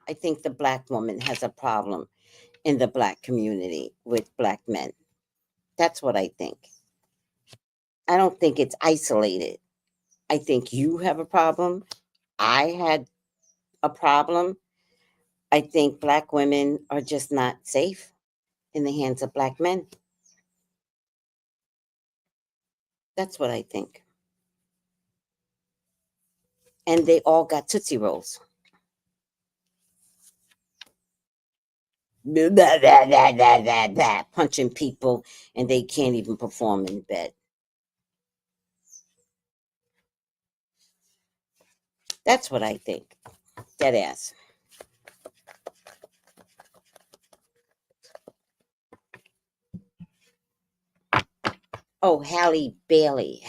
I think the black woman has a problem in the black community with black men. That's what I think. I don't think it's isolated. I think you have a problem. I had a problem. I think black women are just not safe in the hands of black men. That's what I think. And they all got Tootsie Rolls. Blah, blah, blah, blah, blah, blah, punching people, and they can't even perform in bed. That's what I think. Dead ass. Oh, Halle Berry,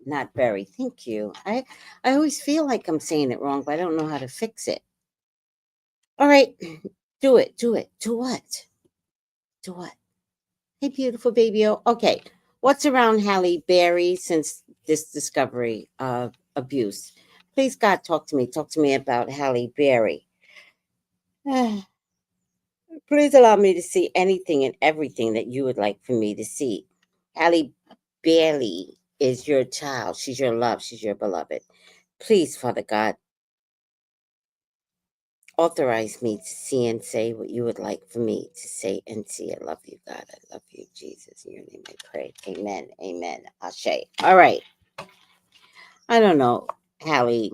not Berry. Thank you. I always feel like I'm saying it wrong, but I don't know how to fix it. All right, do it. Do what? Do what? Hey, beautiful baby. Okay, what's around Halle Berry since this discovery of abuse? Please, God, talk to me. Talk to me about Halle Berry. Please allow me to see anything and everything that you would like for me to see. Halle Berry is your child. She's your love. She's your beloved. Please, Father God, authorize me to see and say what you would like for me to say and see. I love you, God. I love you, Jesus. In your name I pray. Amen. Amen. Ashe. All right. I don't know, Halle.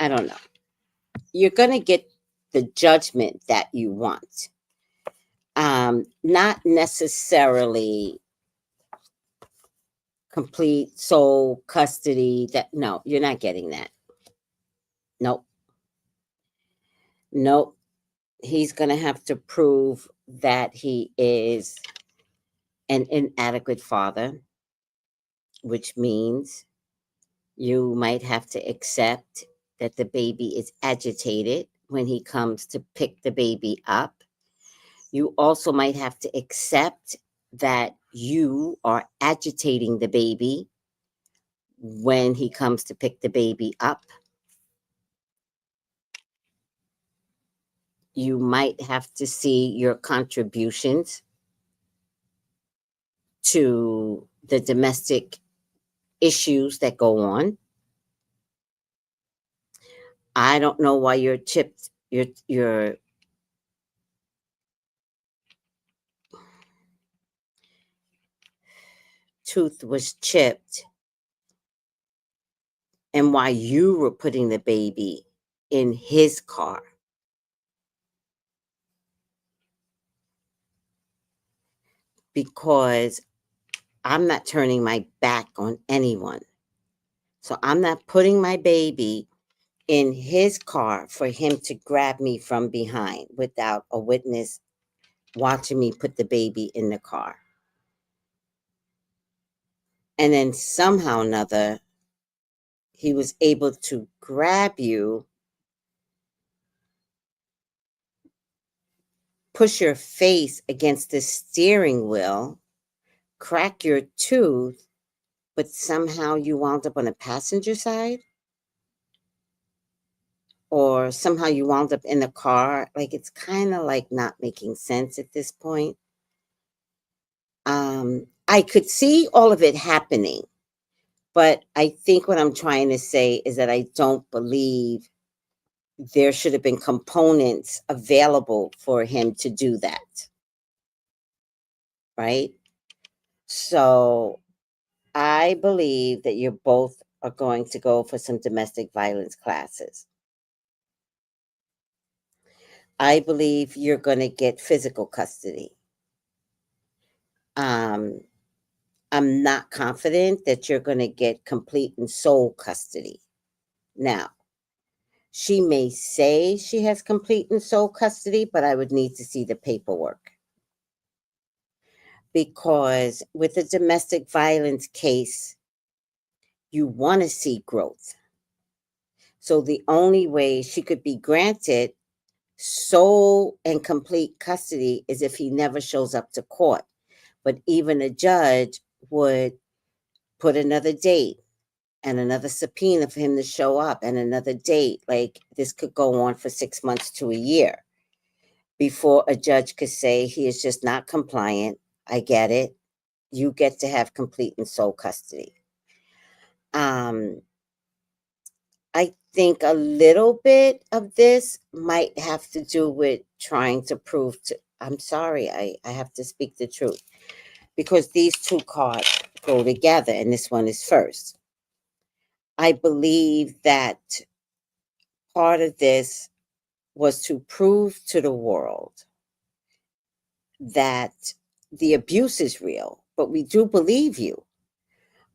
I don't know. You're going to get the judgment that you want. Not necessarily complete sole custody. That no, you're not getting that. Nope. Nope. He's going to have to prove that he is an inadequate father, which means you might have to accept that the baby is agitated when he comes to pick the baby up. You also might have to accept that you are agitating the baby when he comes to pick the baby up. You might have to see your contributions to the domestic issues that go on. I don't know why your tooth was chipped and why you were putting the baby in his car. Because I'm not turning my back on anyone. So I'm not putting my baby in his car for him to grab me from behind without a witness watching me put the baby in the car. And then somehow or another, he was able to grab you, push your face against the steering wheel, crack your tooth, but somehow you wound up on the passenger side? Or somehow you wound up in the car? Like, it's kind of like not making sense at this point. I could see all of it happening, but I think what I'm trying to say is that I don't believe there should have been components available for him to do that. Right? So I believe that you both are going to go for some domestic violence classes. I believe you're going to get physical custody. I'm not confident that you're going to get complete and sole custody. Now, she may say she has complete and sole custody, but I would need to see the paperwork. Because with a domestic violence case, you want to see growth. So the only way she could be granted sole and complete custody is if he never shows up to court. But even a judge would put another date and another subpoena for him to show up and another date. Like, this could go on for 6 months to a year before a judge could say he is just not compliant. I get it. You get to have complete and sole custody. I think a little bit of this might have to do with trying to prove to, I'm sorry, I have to speak the truth, because these two cards go together and this one is first. I believe that part of this was to prove to the world that the abuse is real, but we do believe you.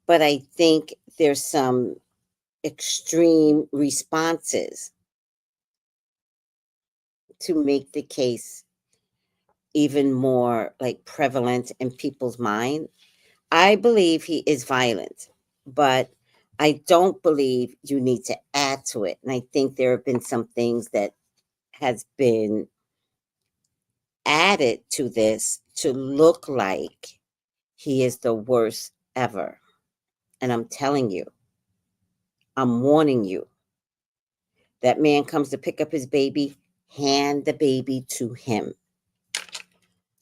But I think there's some extreme responses to make the case even more like prevalent in people's mind. I believe he is violent, but I don't believe you need to add to it. And I think there have been some things that has been added to this to look like he is the worst ever. And I'm telling you, I'm warning you. That man comes to pick up his baby, hand the baby to him.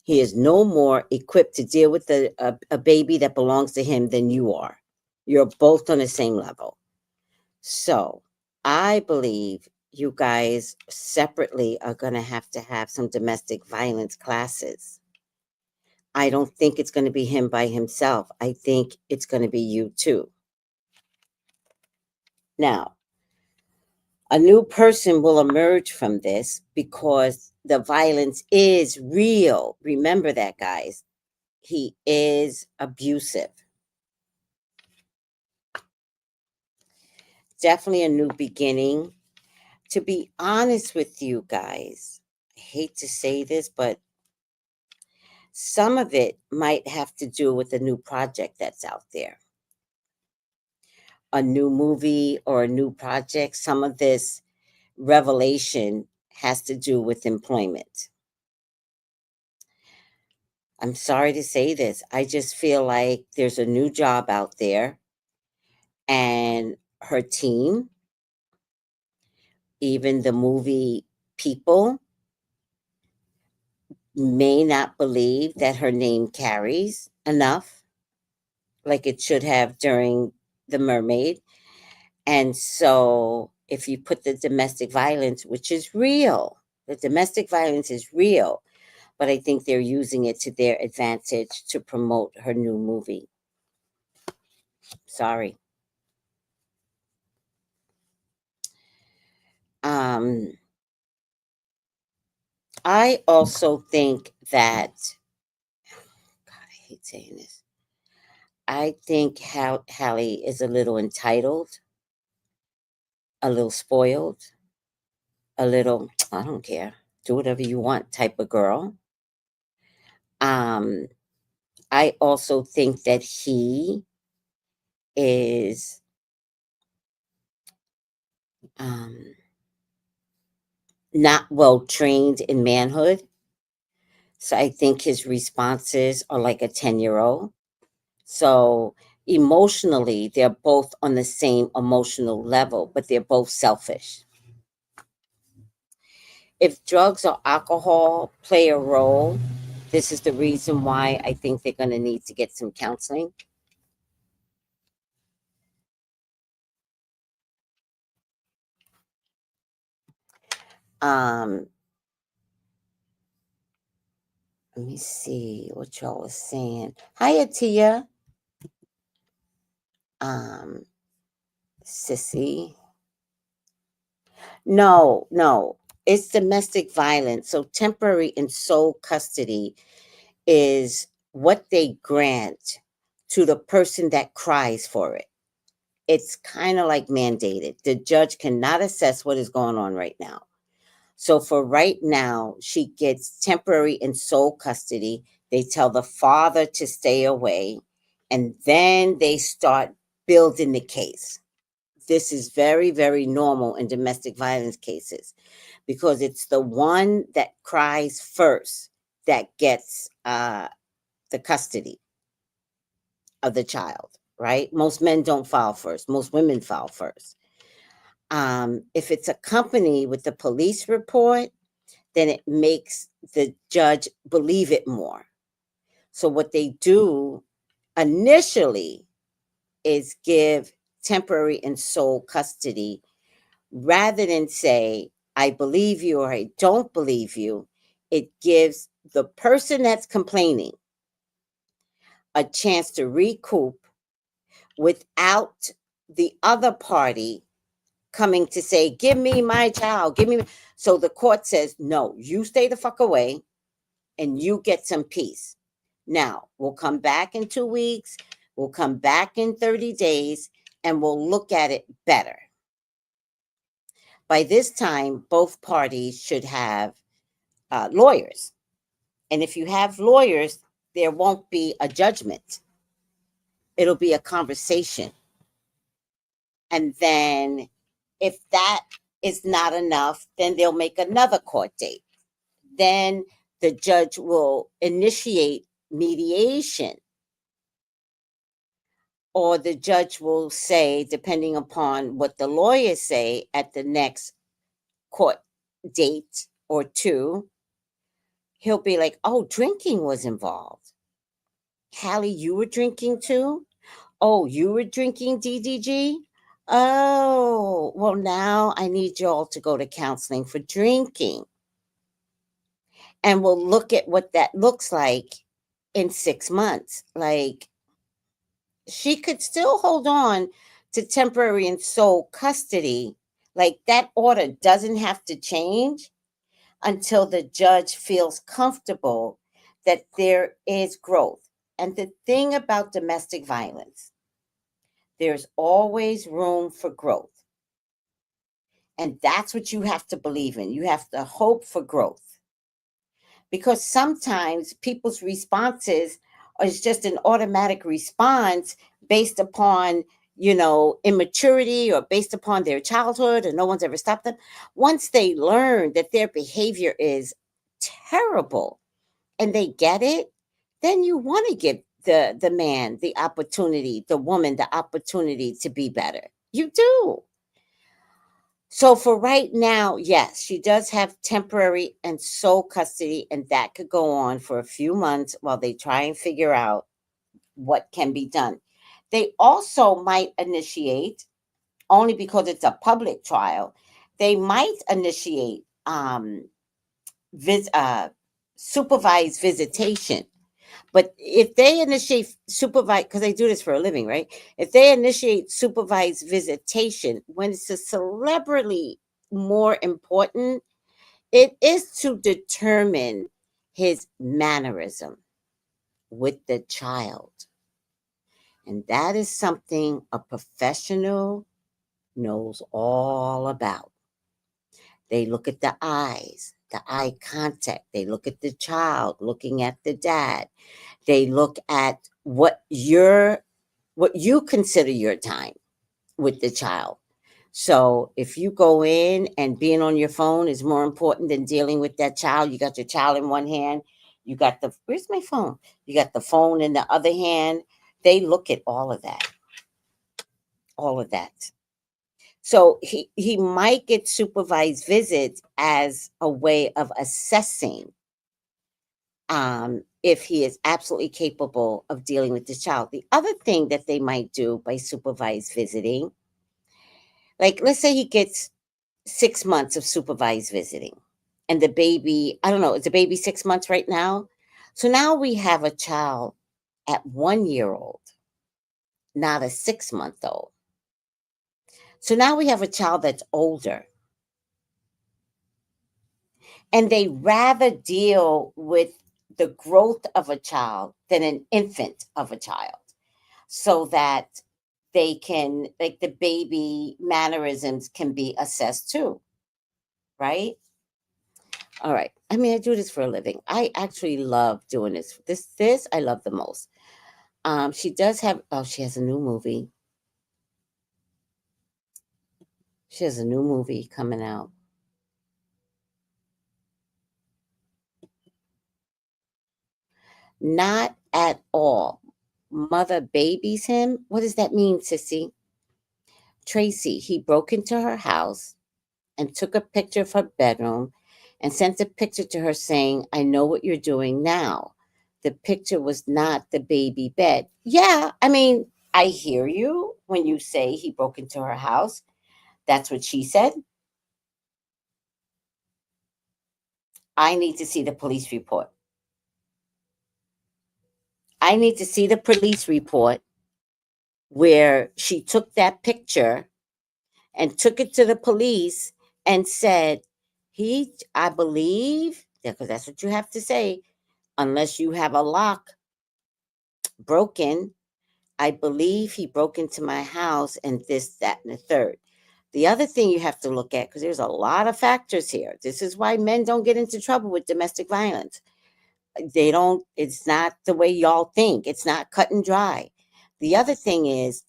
He is no more equipped to deal with a baby that belongs to him than you are. You're both on the same level. So I believe you guys separately are going to have some domestic violence classes. I don't think it's going to be him by himself. I think it's going to be you too. Now, a new person will emerge from this because the violence is real. Remember that, guys. He is abusive. Definitely a new beginning. To be honest with you guys, I hate to say this, but some of it might have to do with a new project that's out there. A new movie or a new project. Some of this revelation has to do with employment. I'm sorry to say this. I just feel like there's a new job out there, and her team, even the movie people, may not believe that her name carries enough like it should have during The Mermaid. And so if you put the domestic violence, which is real, the domestic violence is real, but I think they're using it to their advantage to promote her new movie. Sorry. I also think that, God, I hate saying this. I think Hallie is a little entitled, a little spoiled, a little, I don't care, do whatever you want type of girl. I also think that he is not well trained in manhood. So I think his responses are like a 10-year-old. So emotionally, they're both on the same emotional level, but they're both selfish. If drugs or alcohol play a role, this is the reason why I think they're going to need to get some counseling. Let me see what y'all was saying. Hi, Atia. Sissy. No, it's domestic violence. So temporary and sole custody is what they grant to the person that cries for it. It's kind of like mandated. The judge cannot assess what is going on right now. So for right now, she gets temporary and sole custody. They tell the father to stay away, and then they start building the case. This is very, very normal in domestic violence cases because it's the one that cries first that gets the custody of the child, right? Most men don't file first. Most women file first. If it's accompanied with the police report, then it makes the judge believe it more. So what they do initially is give temporary and sole custody rather than say, I believe you or I don't believe you. It gives the person that's complaining a chance to recoup without the other party coming to say, give me my child, give me. So the court says, no, you stay the fuck away and you get some peace. Now, we'll come back in 2 weeks, we'll come back in 30 days, and we'll look at it better. By this time, both parties should have lawyers. And if you have lawyers, there won't be a judgment. It'll be a conversation. And then if that is not enough, then they'll make another court date. Then the judge will initiate mediation. Or the judge will say, depending upon what the lawyers say at the next court date or two, he'll be like, oh, drinking was involved. Hallie, you were drinking too? Oh, you were drinking DDG? Oh, well, now I need you all to go to counseling for drinking. And we'll look at what that looks like in 6 months. Like, she could still hold on to temporary and sole custody. Like, that order doesn't have to change until the judge feels comfortable that there is growth. And the thing about domestic violence, there's always room for growth. And that's what you have to believe in. You have to hope for growth. Because sometimes people's responses is just an automatic response based upon, immaturity or based upon their childhood and no one's ever stopped them. Once they learn that their behavior is terrible and they get it, then you want to give the man the opportunity, the woman the opportunity to be better. You do. So for right now, yes, she does have temporary and sole custody, and that could go on for a few months while they try and figure out what can be done. They also might initiate, only because it's a public trial, they might initiate supervised visitation. But if they initiate supervised, because they do this for a living, right? If they initiate supervised visitation, when it's a celebrity more important, it is to determine his mannerism with the child. And that is something a professional knows all about. They look at the eyes, the eye contact. They look at the child looking at the dad. They look at what you consider your time with the child. So if you go in and being on your phone is more important than dealing with that child, you got your child in one hand, you got where's my phone? You got the phone in the other hand. They look at all of that. All of that. So he might get supervised visits as a way of assessing if he is absolutely capable of dealing with the child. The other thing that they might do by supervised visiting, like let's say he gets 6 months of supervised visiting and the baby, I don't know, is the baby 6 months right now? So now we have a child at 1 year old, not a 6 month old. So now we have a child that's older. And they rather deal with the growth of a child than an infant of a child, so that they can, like, the baby mannerisms can be assessed too, right? All right. I mean, I do this for a living. I actually love doing this. This I love the most. She does have, oh, she has a new movie. She has a new movie coming out. Not at all. Mother babies him. What does that mean, sissy? Tracy, he broke into her house and took a picture of her bedroom and sent a picture to her saying, I know what you're doing now. The picture was not the baby bed. Yeah, I mean, I hear you when you say he broke into her house. That's what she said. I need to see the police report. I need to see the police report where she took that picture and took it to the police and said, I believe, because that's what you have to say, unless you have a lock broken, I believe he broke into my house and this, that, and the third. The other thing you have to look at, because there's a lot of factors here. This is why men don't get into trouble with domestic violence. They don't, it's not the way y'all think. It's not cut and dry. The other thing is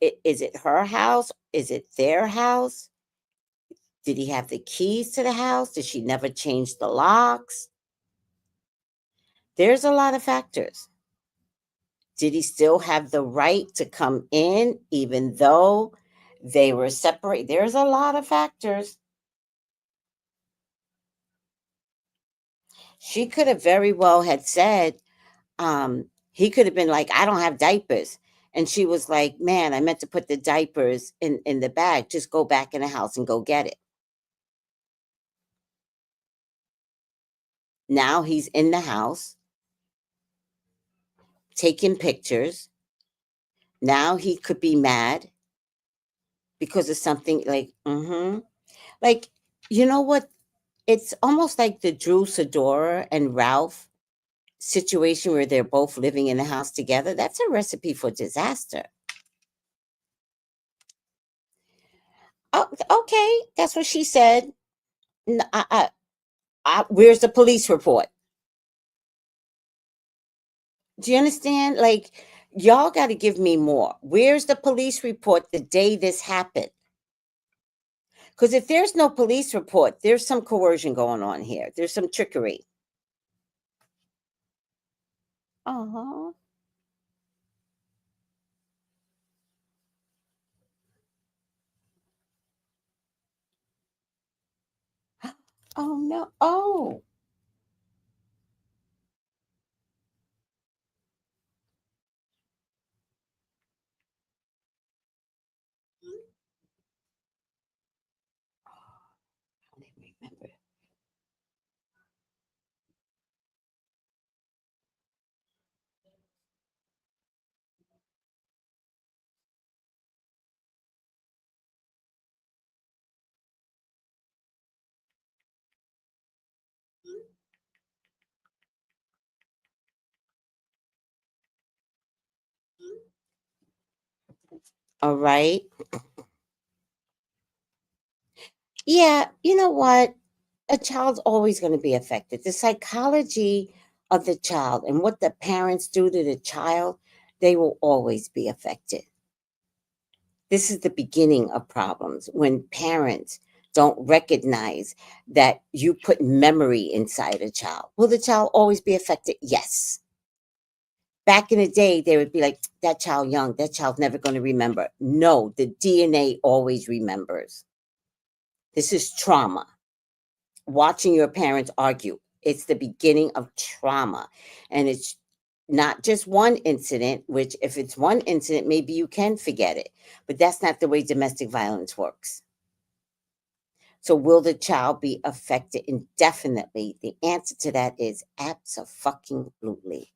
it her house? Is it their house? Did he have the keys to the house? Did she never change the locks? There's a lot of factors. Did he still have the right to come in even though they were separated? There's a lot of factors. She could have very well had said, he could have been like, I don't have diapers. And she was like, man, I meant to put the diapers in the bag. Just go back in the house and go get it. Now he's in the house taking pictures. Now he could be mad because of something like, you know what? It's almost like the Drew Sidora and Ralph situation where they're both living in the house together. That's a recipe for disaster. Oh, okay, that's what she said. Where's the police report? Do you understand? Like, y'all got to give me more. Where's the police report the day this happened? Because if there's no police report, there's some coercion going on here. There's some trickery. Uh-huh. Oh, no. Oh. I don't even remember. All right. Yeah, you know what? A child's always going to be affected. The psychology of the child and what the parents do to the child, they will always be affected. This is the beginning of problems when parents don't recognize that you put memory inside a child. Will the child always be affected? Yes. Back in the day, they would be like, that child young, that child's never going to remember. No, the DNA always remembers. This is trauma. Watching your parents argue, it's the beginning of trauma. And it's not just one incident, which if it's one incident, maybe you can forget it. But that's not the way domestic violence works. So will the child be affected indefinitely? The answer to that is abso-fucking-lutely.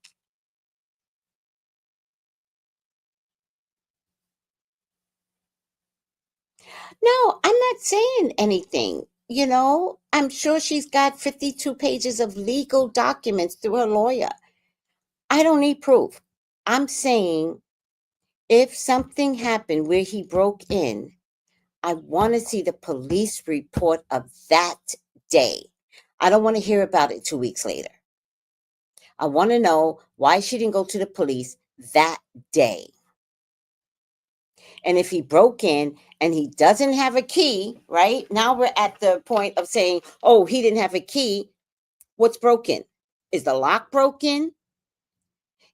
No, I'm not saying anything. You know, I'm sure she's got 52 pages of legal documents through her lawyer. I don't need proof. I'm saying if something happened where he broke in, I want to see the police report of that day. I don't want to hear about it 2 weeks later. I want to know why she didn't go to the police that day. And if he broke in and he doesn't have a key, right? Now we're at the point of saying, oh, he didn't have a key. What's broken? Is the lock broken?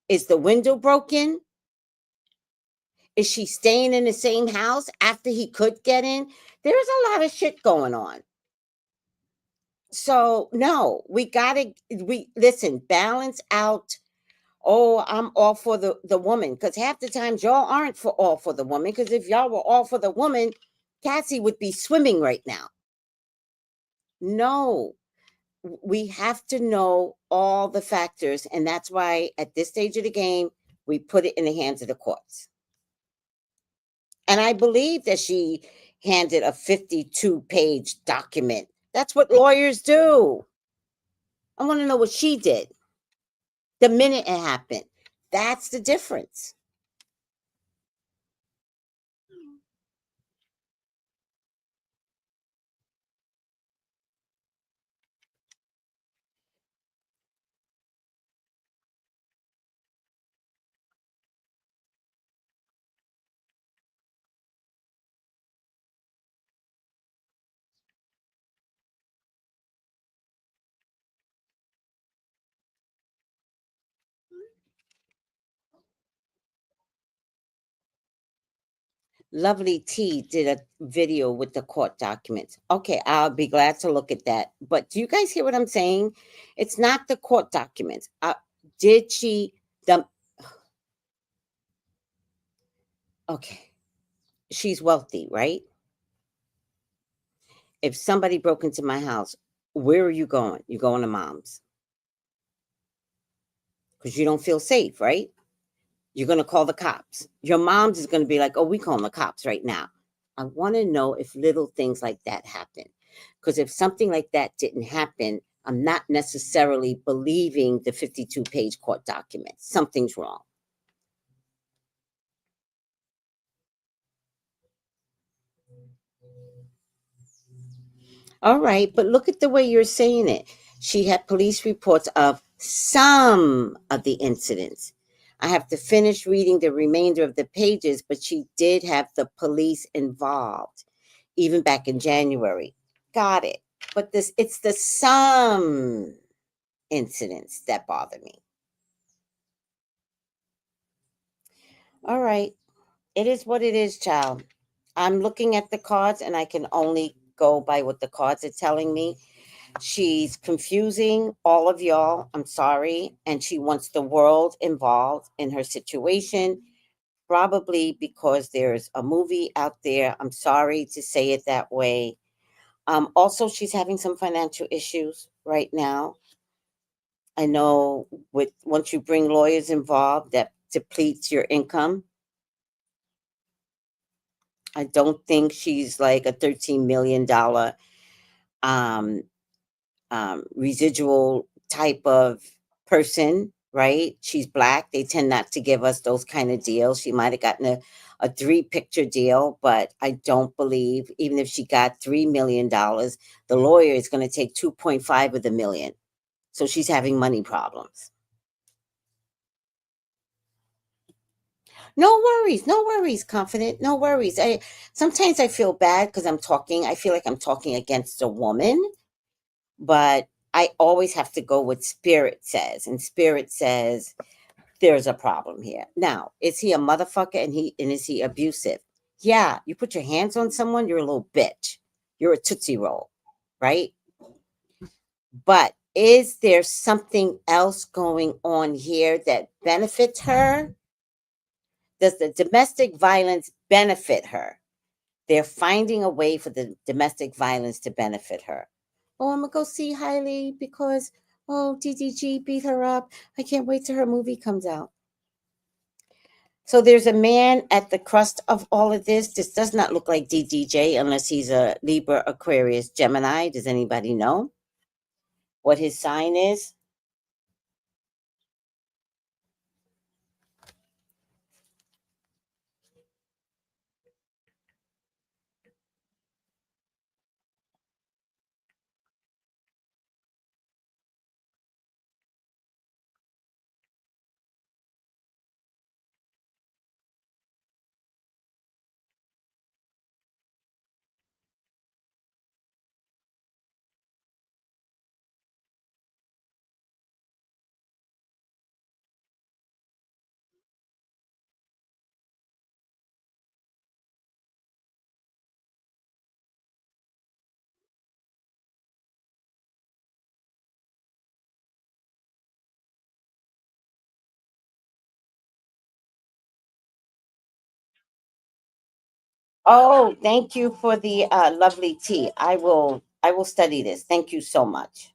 Is the window broken? Is she staying in the same house after he could get in? There's a lot of shit going on. So no, we listen, balance out. Oh, I'm all for the woman. Because half the times y'all aren't all for the woman. Because if y'all were all for the woman, Cassie would be swimming right now. No, we have to know all the factors. And that's why at this stage of the game, we put it in the hands of the courts. And I believe that she handed a 52-page document. That's what lawyers do. I want to know what she did the minute it happened. That's the difference. Lovely T did a video with the court documents. Okay, I'll be glad to look at that. But do you guys hear what I'm saying? It's not the court documents. Did she okay. She's wealthy, right? If somebody broke into my house, where are you going? You're going to mom's. Because you don't feel safe, right? You're going to call the cops. Your mom's is going to be like, oh, we calling the cops right now. I want to know if little things like that happen. Because if something like that didn't happen, I'm not necessarily believing the 52-page court document. Something's wrong. All right, but look at the way you're saying it. She had police reports of some of the incidents. I have to finish reading the remainder of the pages, but she did have the police involved, even back in January. Got it. But it's the some incidents that bother me. All right. It is what it is, child. I'm looking at the cards and I can only go by what the cards are telling me. She's confusing all of y'all. I'm sorry. And she wants the world involved in her situation, probably because there's a movie out there. I'm sorry to say it that way. Also, she's having some financial issues right now. I know once you bring lawyers involved, that depletes your income. I don't think she's like a $13 million residual type of person, right? She's black. They tend not to give us those kind of deals. She might have gotten a 3-picture deal, but I don't believe, even if she got $3 million, the lawyer is going to take 2.5 of the million. So she's having money problems. No worries, Confident. No worries. Sometimes I feel bad because I feel like I'm talking against a woman, but I always have to go what Spirit says. And Spirit says there's a problem here. Now, is he a motherfucker and is he abusive? Yeah, you put your hands on someone, you're a little bitch. You're a Tootsie Roll, right? But is there something else going on here that benefits her? Does the domestic violence benefit her? They're finding a way for the domestic violence to benefit her. Oh, I'm going to go see Hailey because, DDG beat her up. I can't wait till her movie comes out. So there's a man at the crust of all of this. This does not look like DDJ unless he's a Libra, Aquarius, Gemini. Does anybody know what his sign is? Oh, thank you for the lovely tea. I will study this. Thank you so much.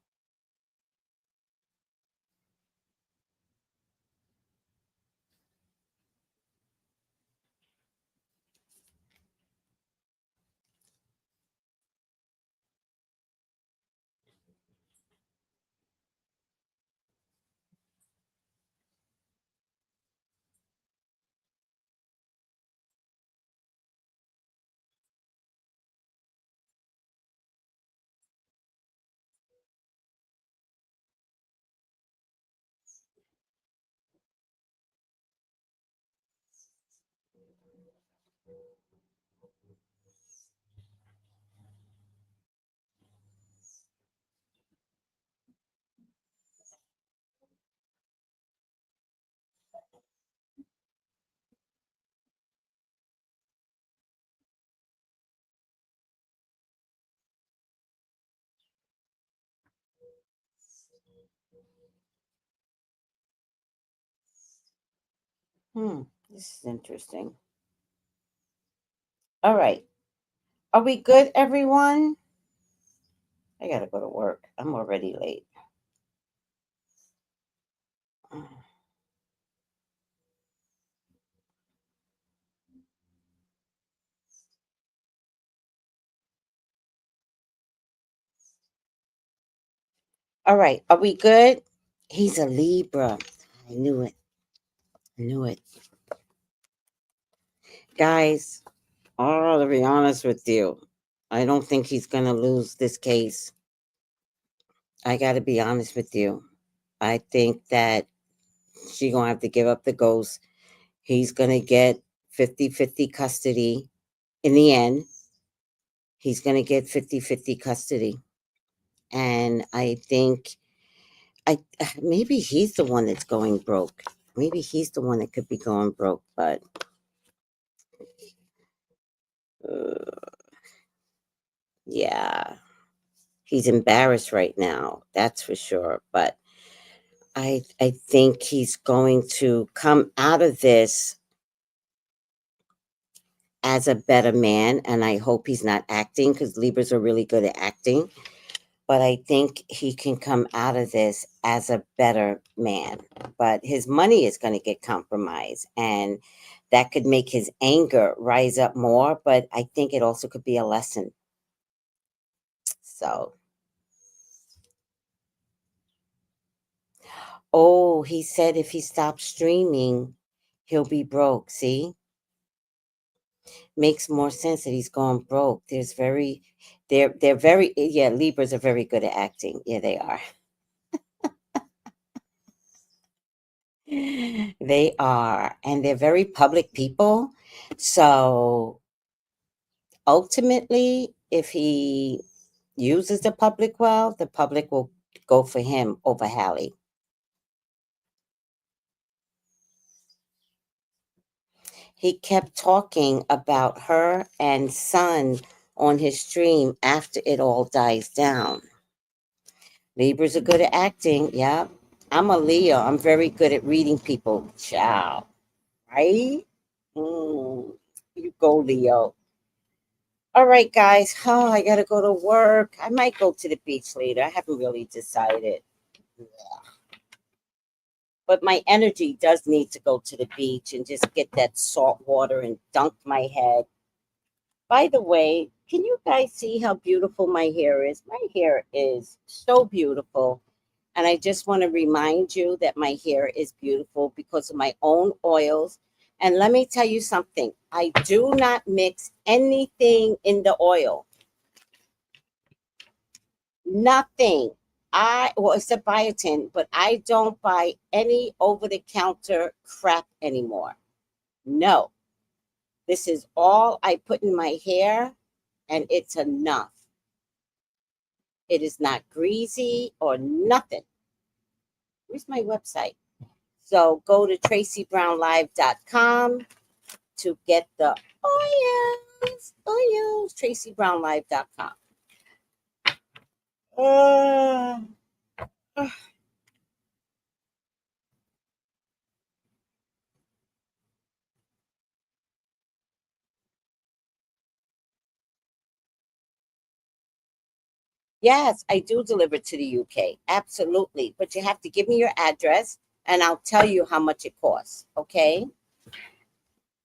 This is interesting. All right. Are we good, everyone? I got to go to work. I'm already late. All right. Are we good? He's a Libra. I knew it. I knew it. Guys, to be honest with you, I don't think he's going to lose this case. I got to be honest with you. I think that she's going to have to give up the ghost. He's going to get 50-50 custody. In the end, he's going to get 50-50 custody. And I think maybe he's the one that's going broke. Maybe he's the one that could be going broke, but yeah, he's embarrassed right now. That's for sure. But I think he's going to come out of this as a better man, and I hope he's not acting because Libras are really good at acting. But I think he can come out of this as a better man. But his money is going to get compromised, and that could make his anger rise up more. But I think it also could be a lesson. So, Oh, he said if he stops streaming, he'll be broke. See? Makes more sense that he's gone broke. They're very, yeah, Libras are very good at acting. Yeah, they are. They are. And they're very public people. So ultimately, if he uses the public well, the public will go for him over Hallie. He kept talking about her and son on his stream after it all dies down. Libras are good at acting. Yeah. I'm a Leo. I'm very good at reading people. Ciao. Right? You go, Leo. All right, guys. Oh, I got to go to work. I might go to the beach later. I haven't really decided. But my energy does need to go to the beach and just get that salt water and dunk my head. By the way, can you guys see how beautiful my hair is? My hair is so beautiful. And I just want to remind you that my hair is beautiful because of my own oils. And let me tell you something. I do not mix anything in the oil. Nothing. Well, it's a biotin, but I don't buy any over-the-counter crap anymore. No. This is all I put in my hair, and it's enough. It is not greasy or nothing. Where's my website? So go to tracybrownlive.com to get the oils, tracybrownlive.com. Yes, I do deliver to the UK. Absolutely. But you have to give me your address and I'll tell you how much it costs. Okay.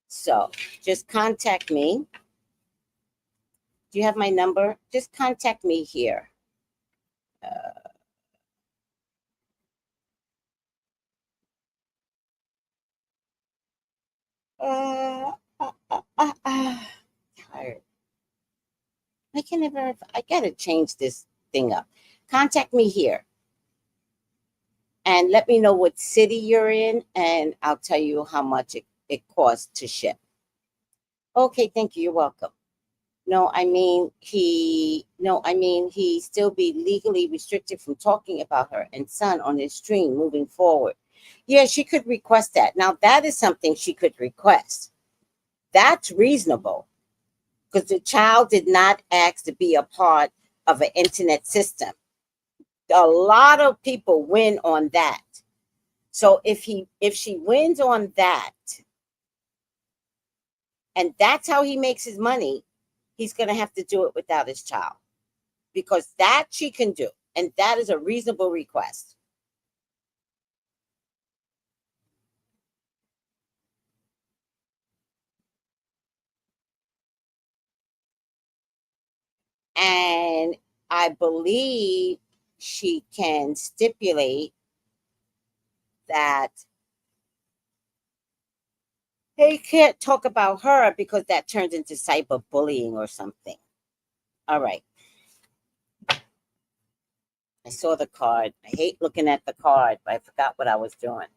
So just contact me. Do you have my number? Just contact me here. Tired. I gotta change this thing up. Contact me here and let me know what city you're in, and I'll tell you how much it costs to ship. Okay, thank you. You're welcome. He still be legally restricted from talking about her and son on his stream moving forward. Yeah, she could request that. Now, that is something she could request. That's reasonable because the child did not ask to be a part of an internet system. A lot of people win on that. So if she wins on that, and that's how he makes his money, he's going to have to do it without his child, because that she can do, and that is a reasonable request. And I believe she can stipulate that they can't talk about her because that turns into cyberbullying or something. All right. I saw the card. I hate looking at the card, but I forgot what I was doing.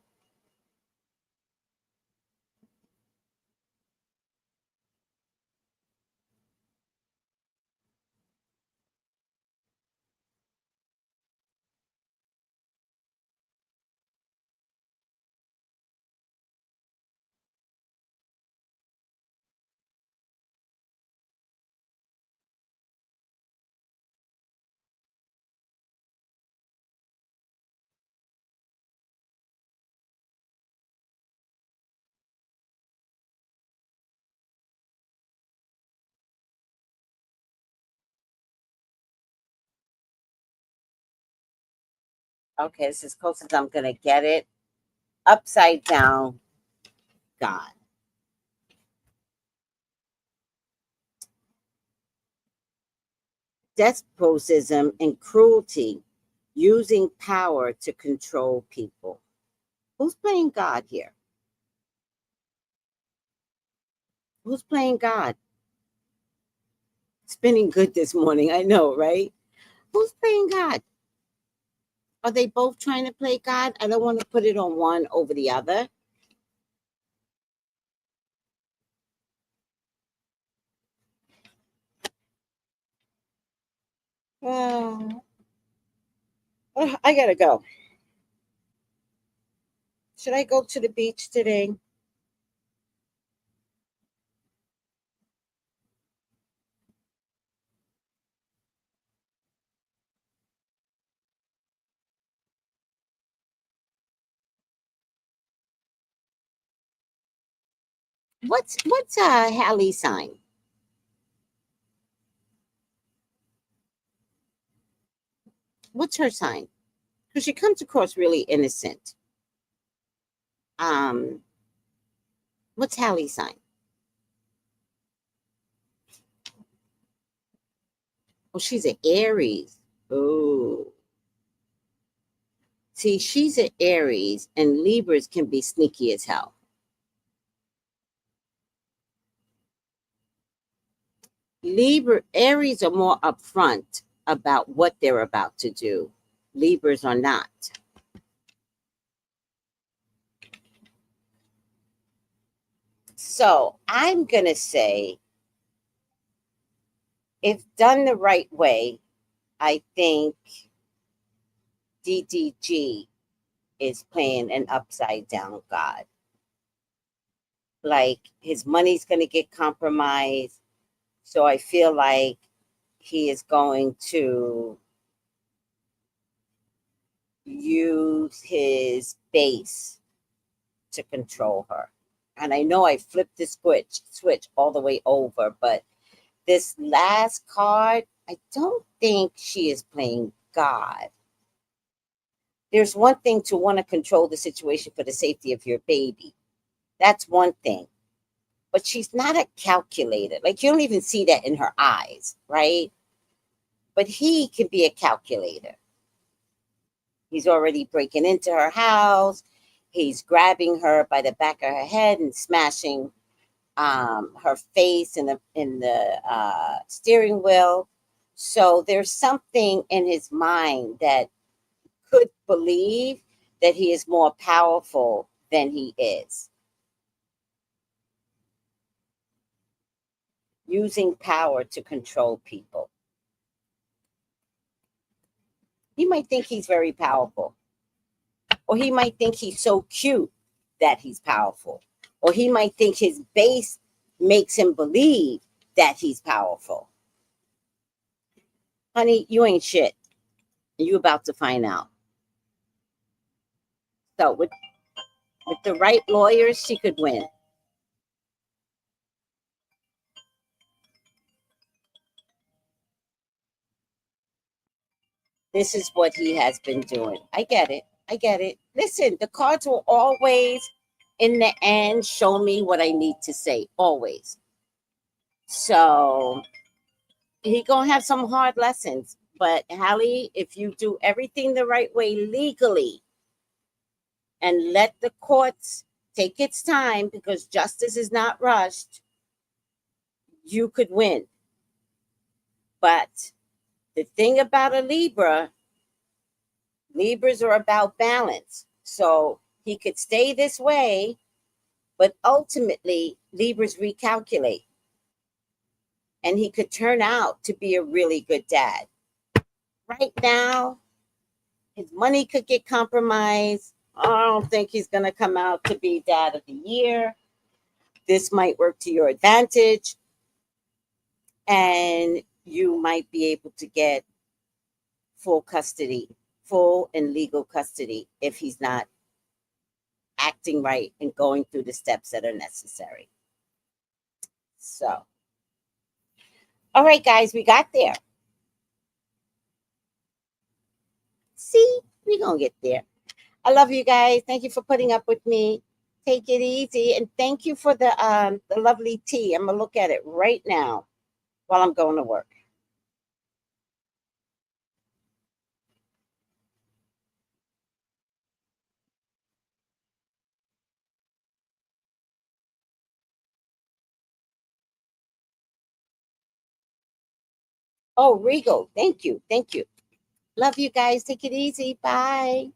Okay, this is as close as I'm going to get it. Upside down God. Despotism and cruelty. using power to control people. Who's playing God here? Who's playing God? It's been good this morning, I know, right? Who's playing God? Are they both trying to play God? I don't want to put it on one over the other. I gotta go. Should I go to the beach today? What's Hallie's sign? What's her sign? Because she comes across really innocent. What's Hallie's sign? Oh, she's an Aries. Oh. See, she's an Aries, and Libras can be sneaky as hell. Aries are more upfront about what they're about to do. Libras are not. So I'm going to say, if done the right way, I think DDG is playing an upside down God. Like his money's going to get compromised. So I feel like he is going to use his base to control her. And I know I flipped the switch all the way over, but this last card, I don't think she is playing God. There's one thing to want to control the situation for the safety of your baby. That's one thing. But she's not a calculator. Like, you don't even see that in her eyes, right? But he can be a calculator. He's already breaking into her house. He's grabbing her by the back of her head and smashing her face in the steering wheel. So there's something in his mind that could believe that he is more powerful than he is. Using power to control people. He might think he's very powerful. Or he might think he's so cute that he's powerful. Or he might think his base makes him believe that he's powerful. Honey, you ain't shit. You about to find out. So with the right lawyers, she could win. This is what he has been doing. I get it. I get it. Listen, the cards will always, in the end, show me what I need to say. Always. So he gonna have some hard lessons. But Hallie, if you do everything the right way legally and let the courts take its time, because justice is not rushed, you could win. But the thing about a Libras are about balance. So he could stay this way, but ultimately Libras recalculate. And he could turn out to be a really good dad. Right now, his money could get compromised. I don't think he's going to come out to be dad of the year. This might work to your advantage. And you might be able to get full and legal custody if he's not acting right and going through the steps that are necessary. So, all right, guys, we got there. See, we're going to get there. I love you guys. Thank you for putting up with me. Take it easy. And thank you for the lovely tea. I'm going to look at it right now while I'm going to work. Oh, Regal. Thank you. Thank you. Love you guys. Take it easy. Bye.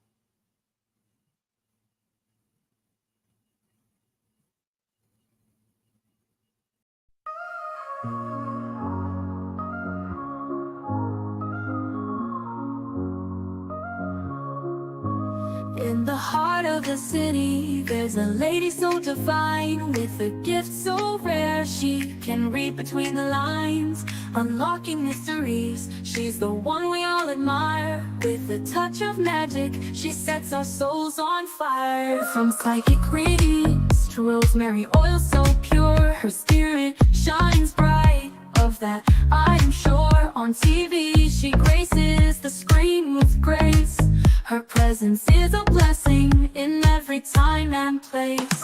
In the heart of the city, there's a lady so divine, with a gift so rare she can read between the lines, unlocking mysteries. She's the one we all admire. With a touch of magic, she sets our souls on fire. From psychic readings to rosemary oil so pure, her spirit shines bright. Of that I am sure. On TV she graces the screen with grace. Her presence is a blessing in every time and place.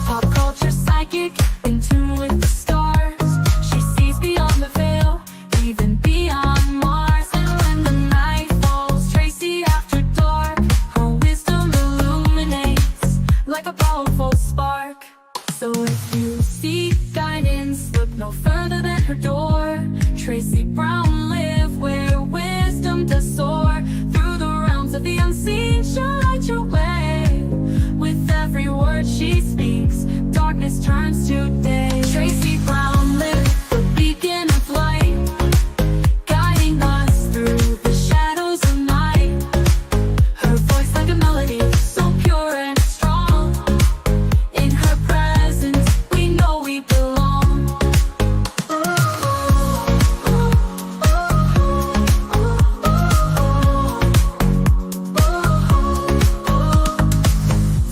Pop culture psychic, in tune with the stars. She sees beyond the veil, even beyond Mars. And when the night falls, Tracy after dark, her wisdom illuminates like a powerful spark. So if you seek guidance, look no further than her door. Tracy Brown live where wisdom does soar. Through the realms of the unseen, she'll light your way. With every word she speaks, darkness turns to day. Tracy Brown live, the beacon of light, guiding us through the shadows of night. Her voice like a melody, so pure and strong. In her presence, we know we belong.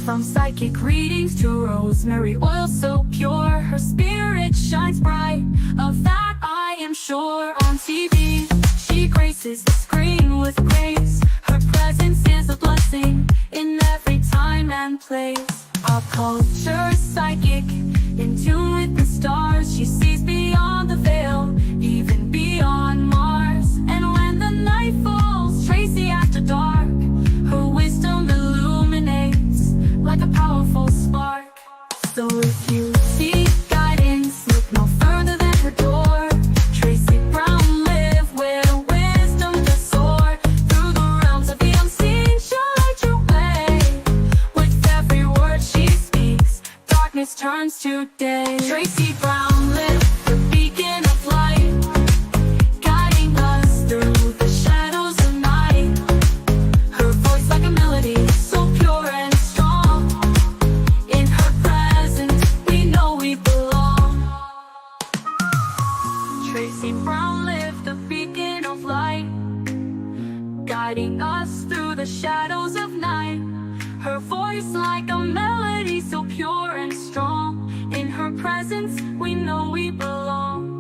From psychic readings to rosemary oil so pure, her spirit shines bright. Of that I am sure. On TV, she graces the screen with grace. Her presence is a blessing in every time and place. Pop culture psychic, in tune with the stars. She sees beyond the veil, even beyond Mars. And when the night falls, Tracy after dark, her wisdom illuminates like a powerful spark. So if you seek guidance, look no further than her door. Tracy Brown live where wisdom does soar. Through the realms of the unseen, she'll light your way. With every word she speaks, darkness turns to day. Tracy Brown live, the beacon of light, guiding us through the shadows of night. Her voice like a melody, so pure and strong. In her presence, we know we belong. Tracy Brown lived the beacon of light, guiding us through the shadows of night. Her voice like a melody, so pure and strong. In her presence, we know we belong.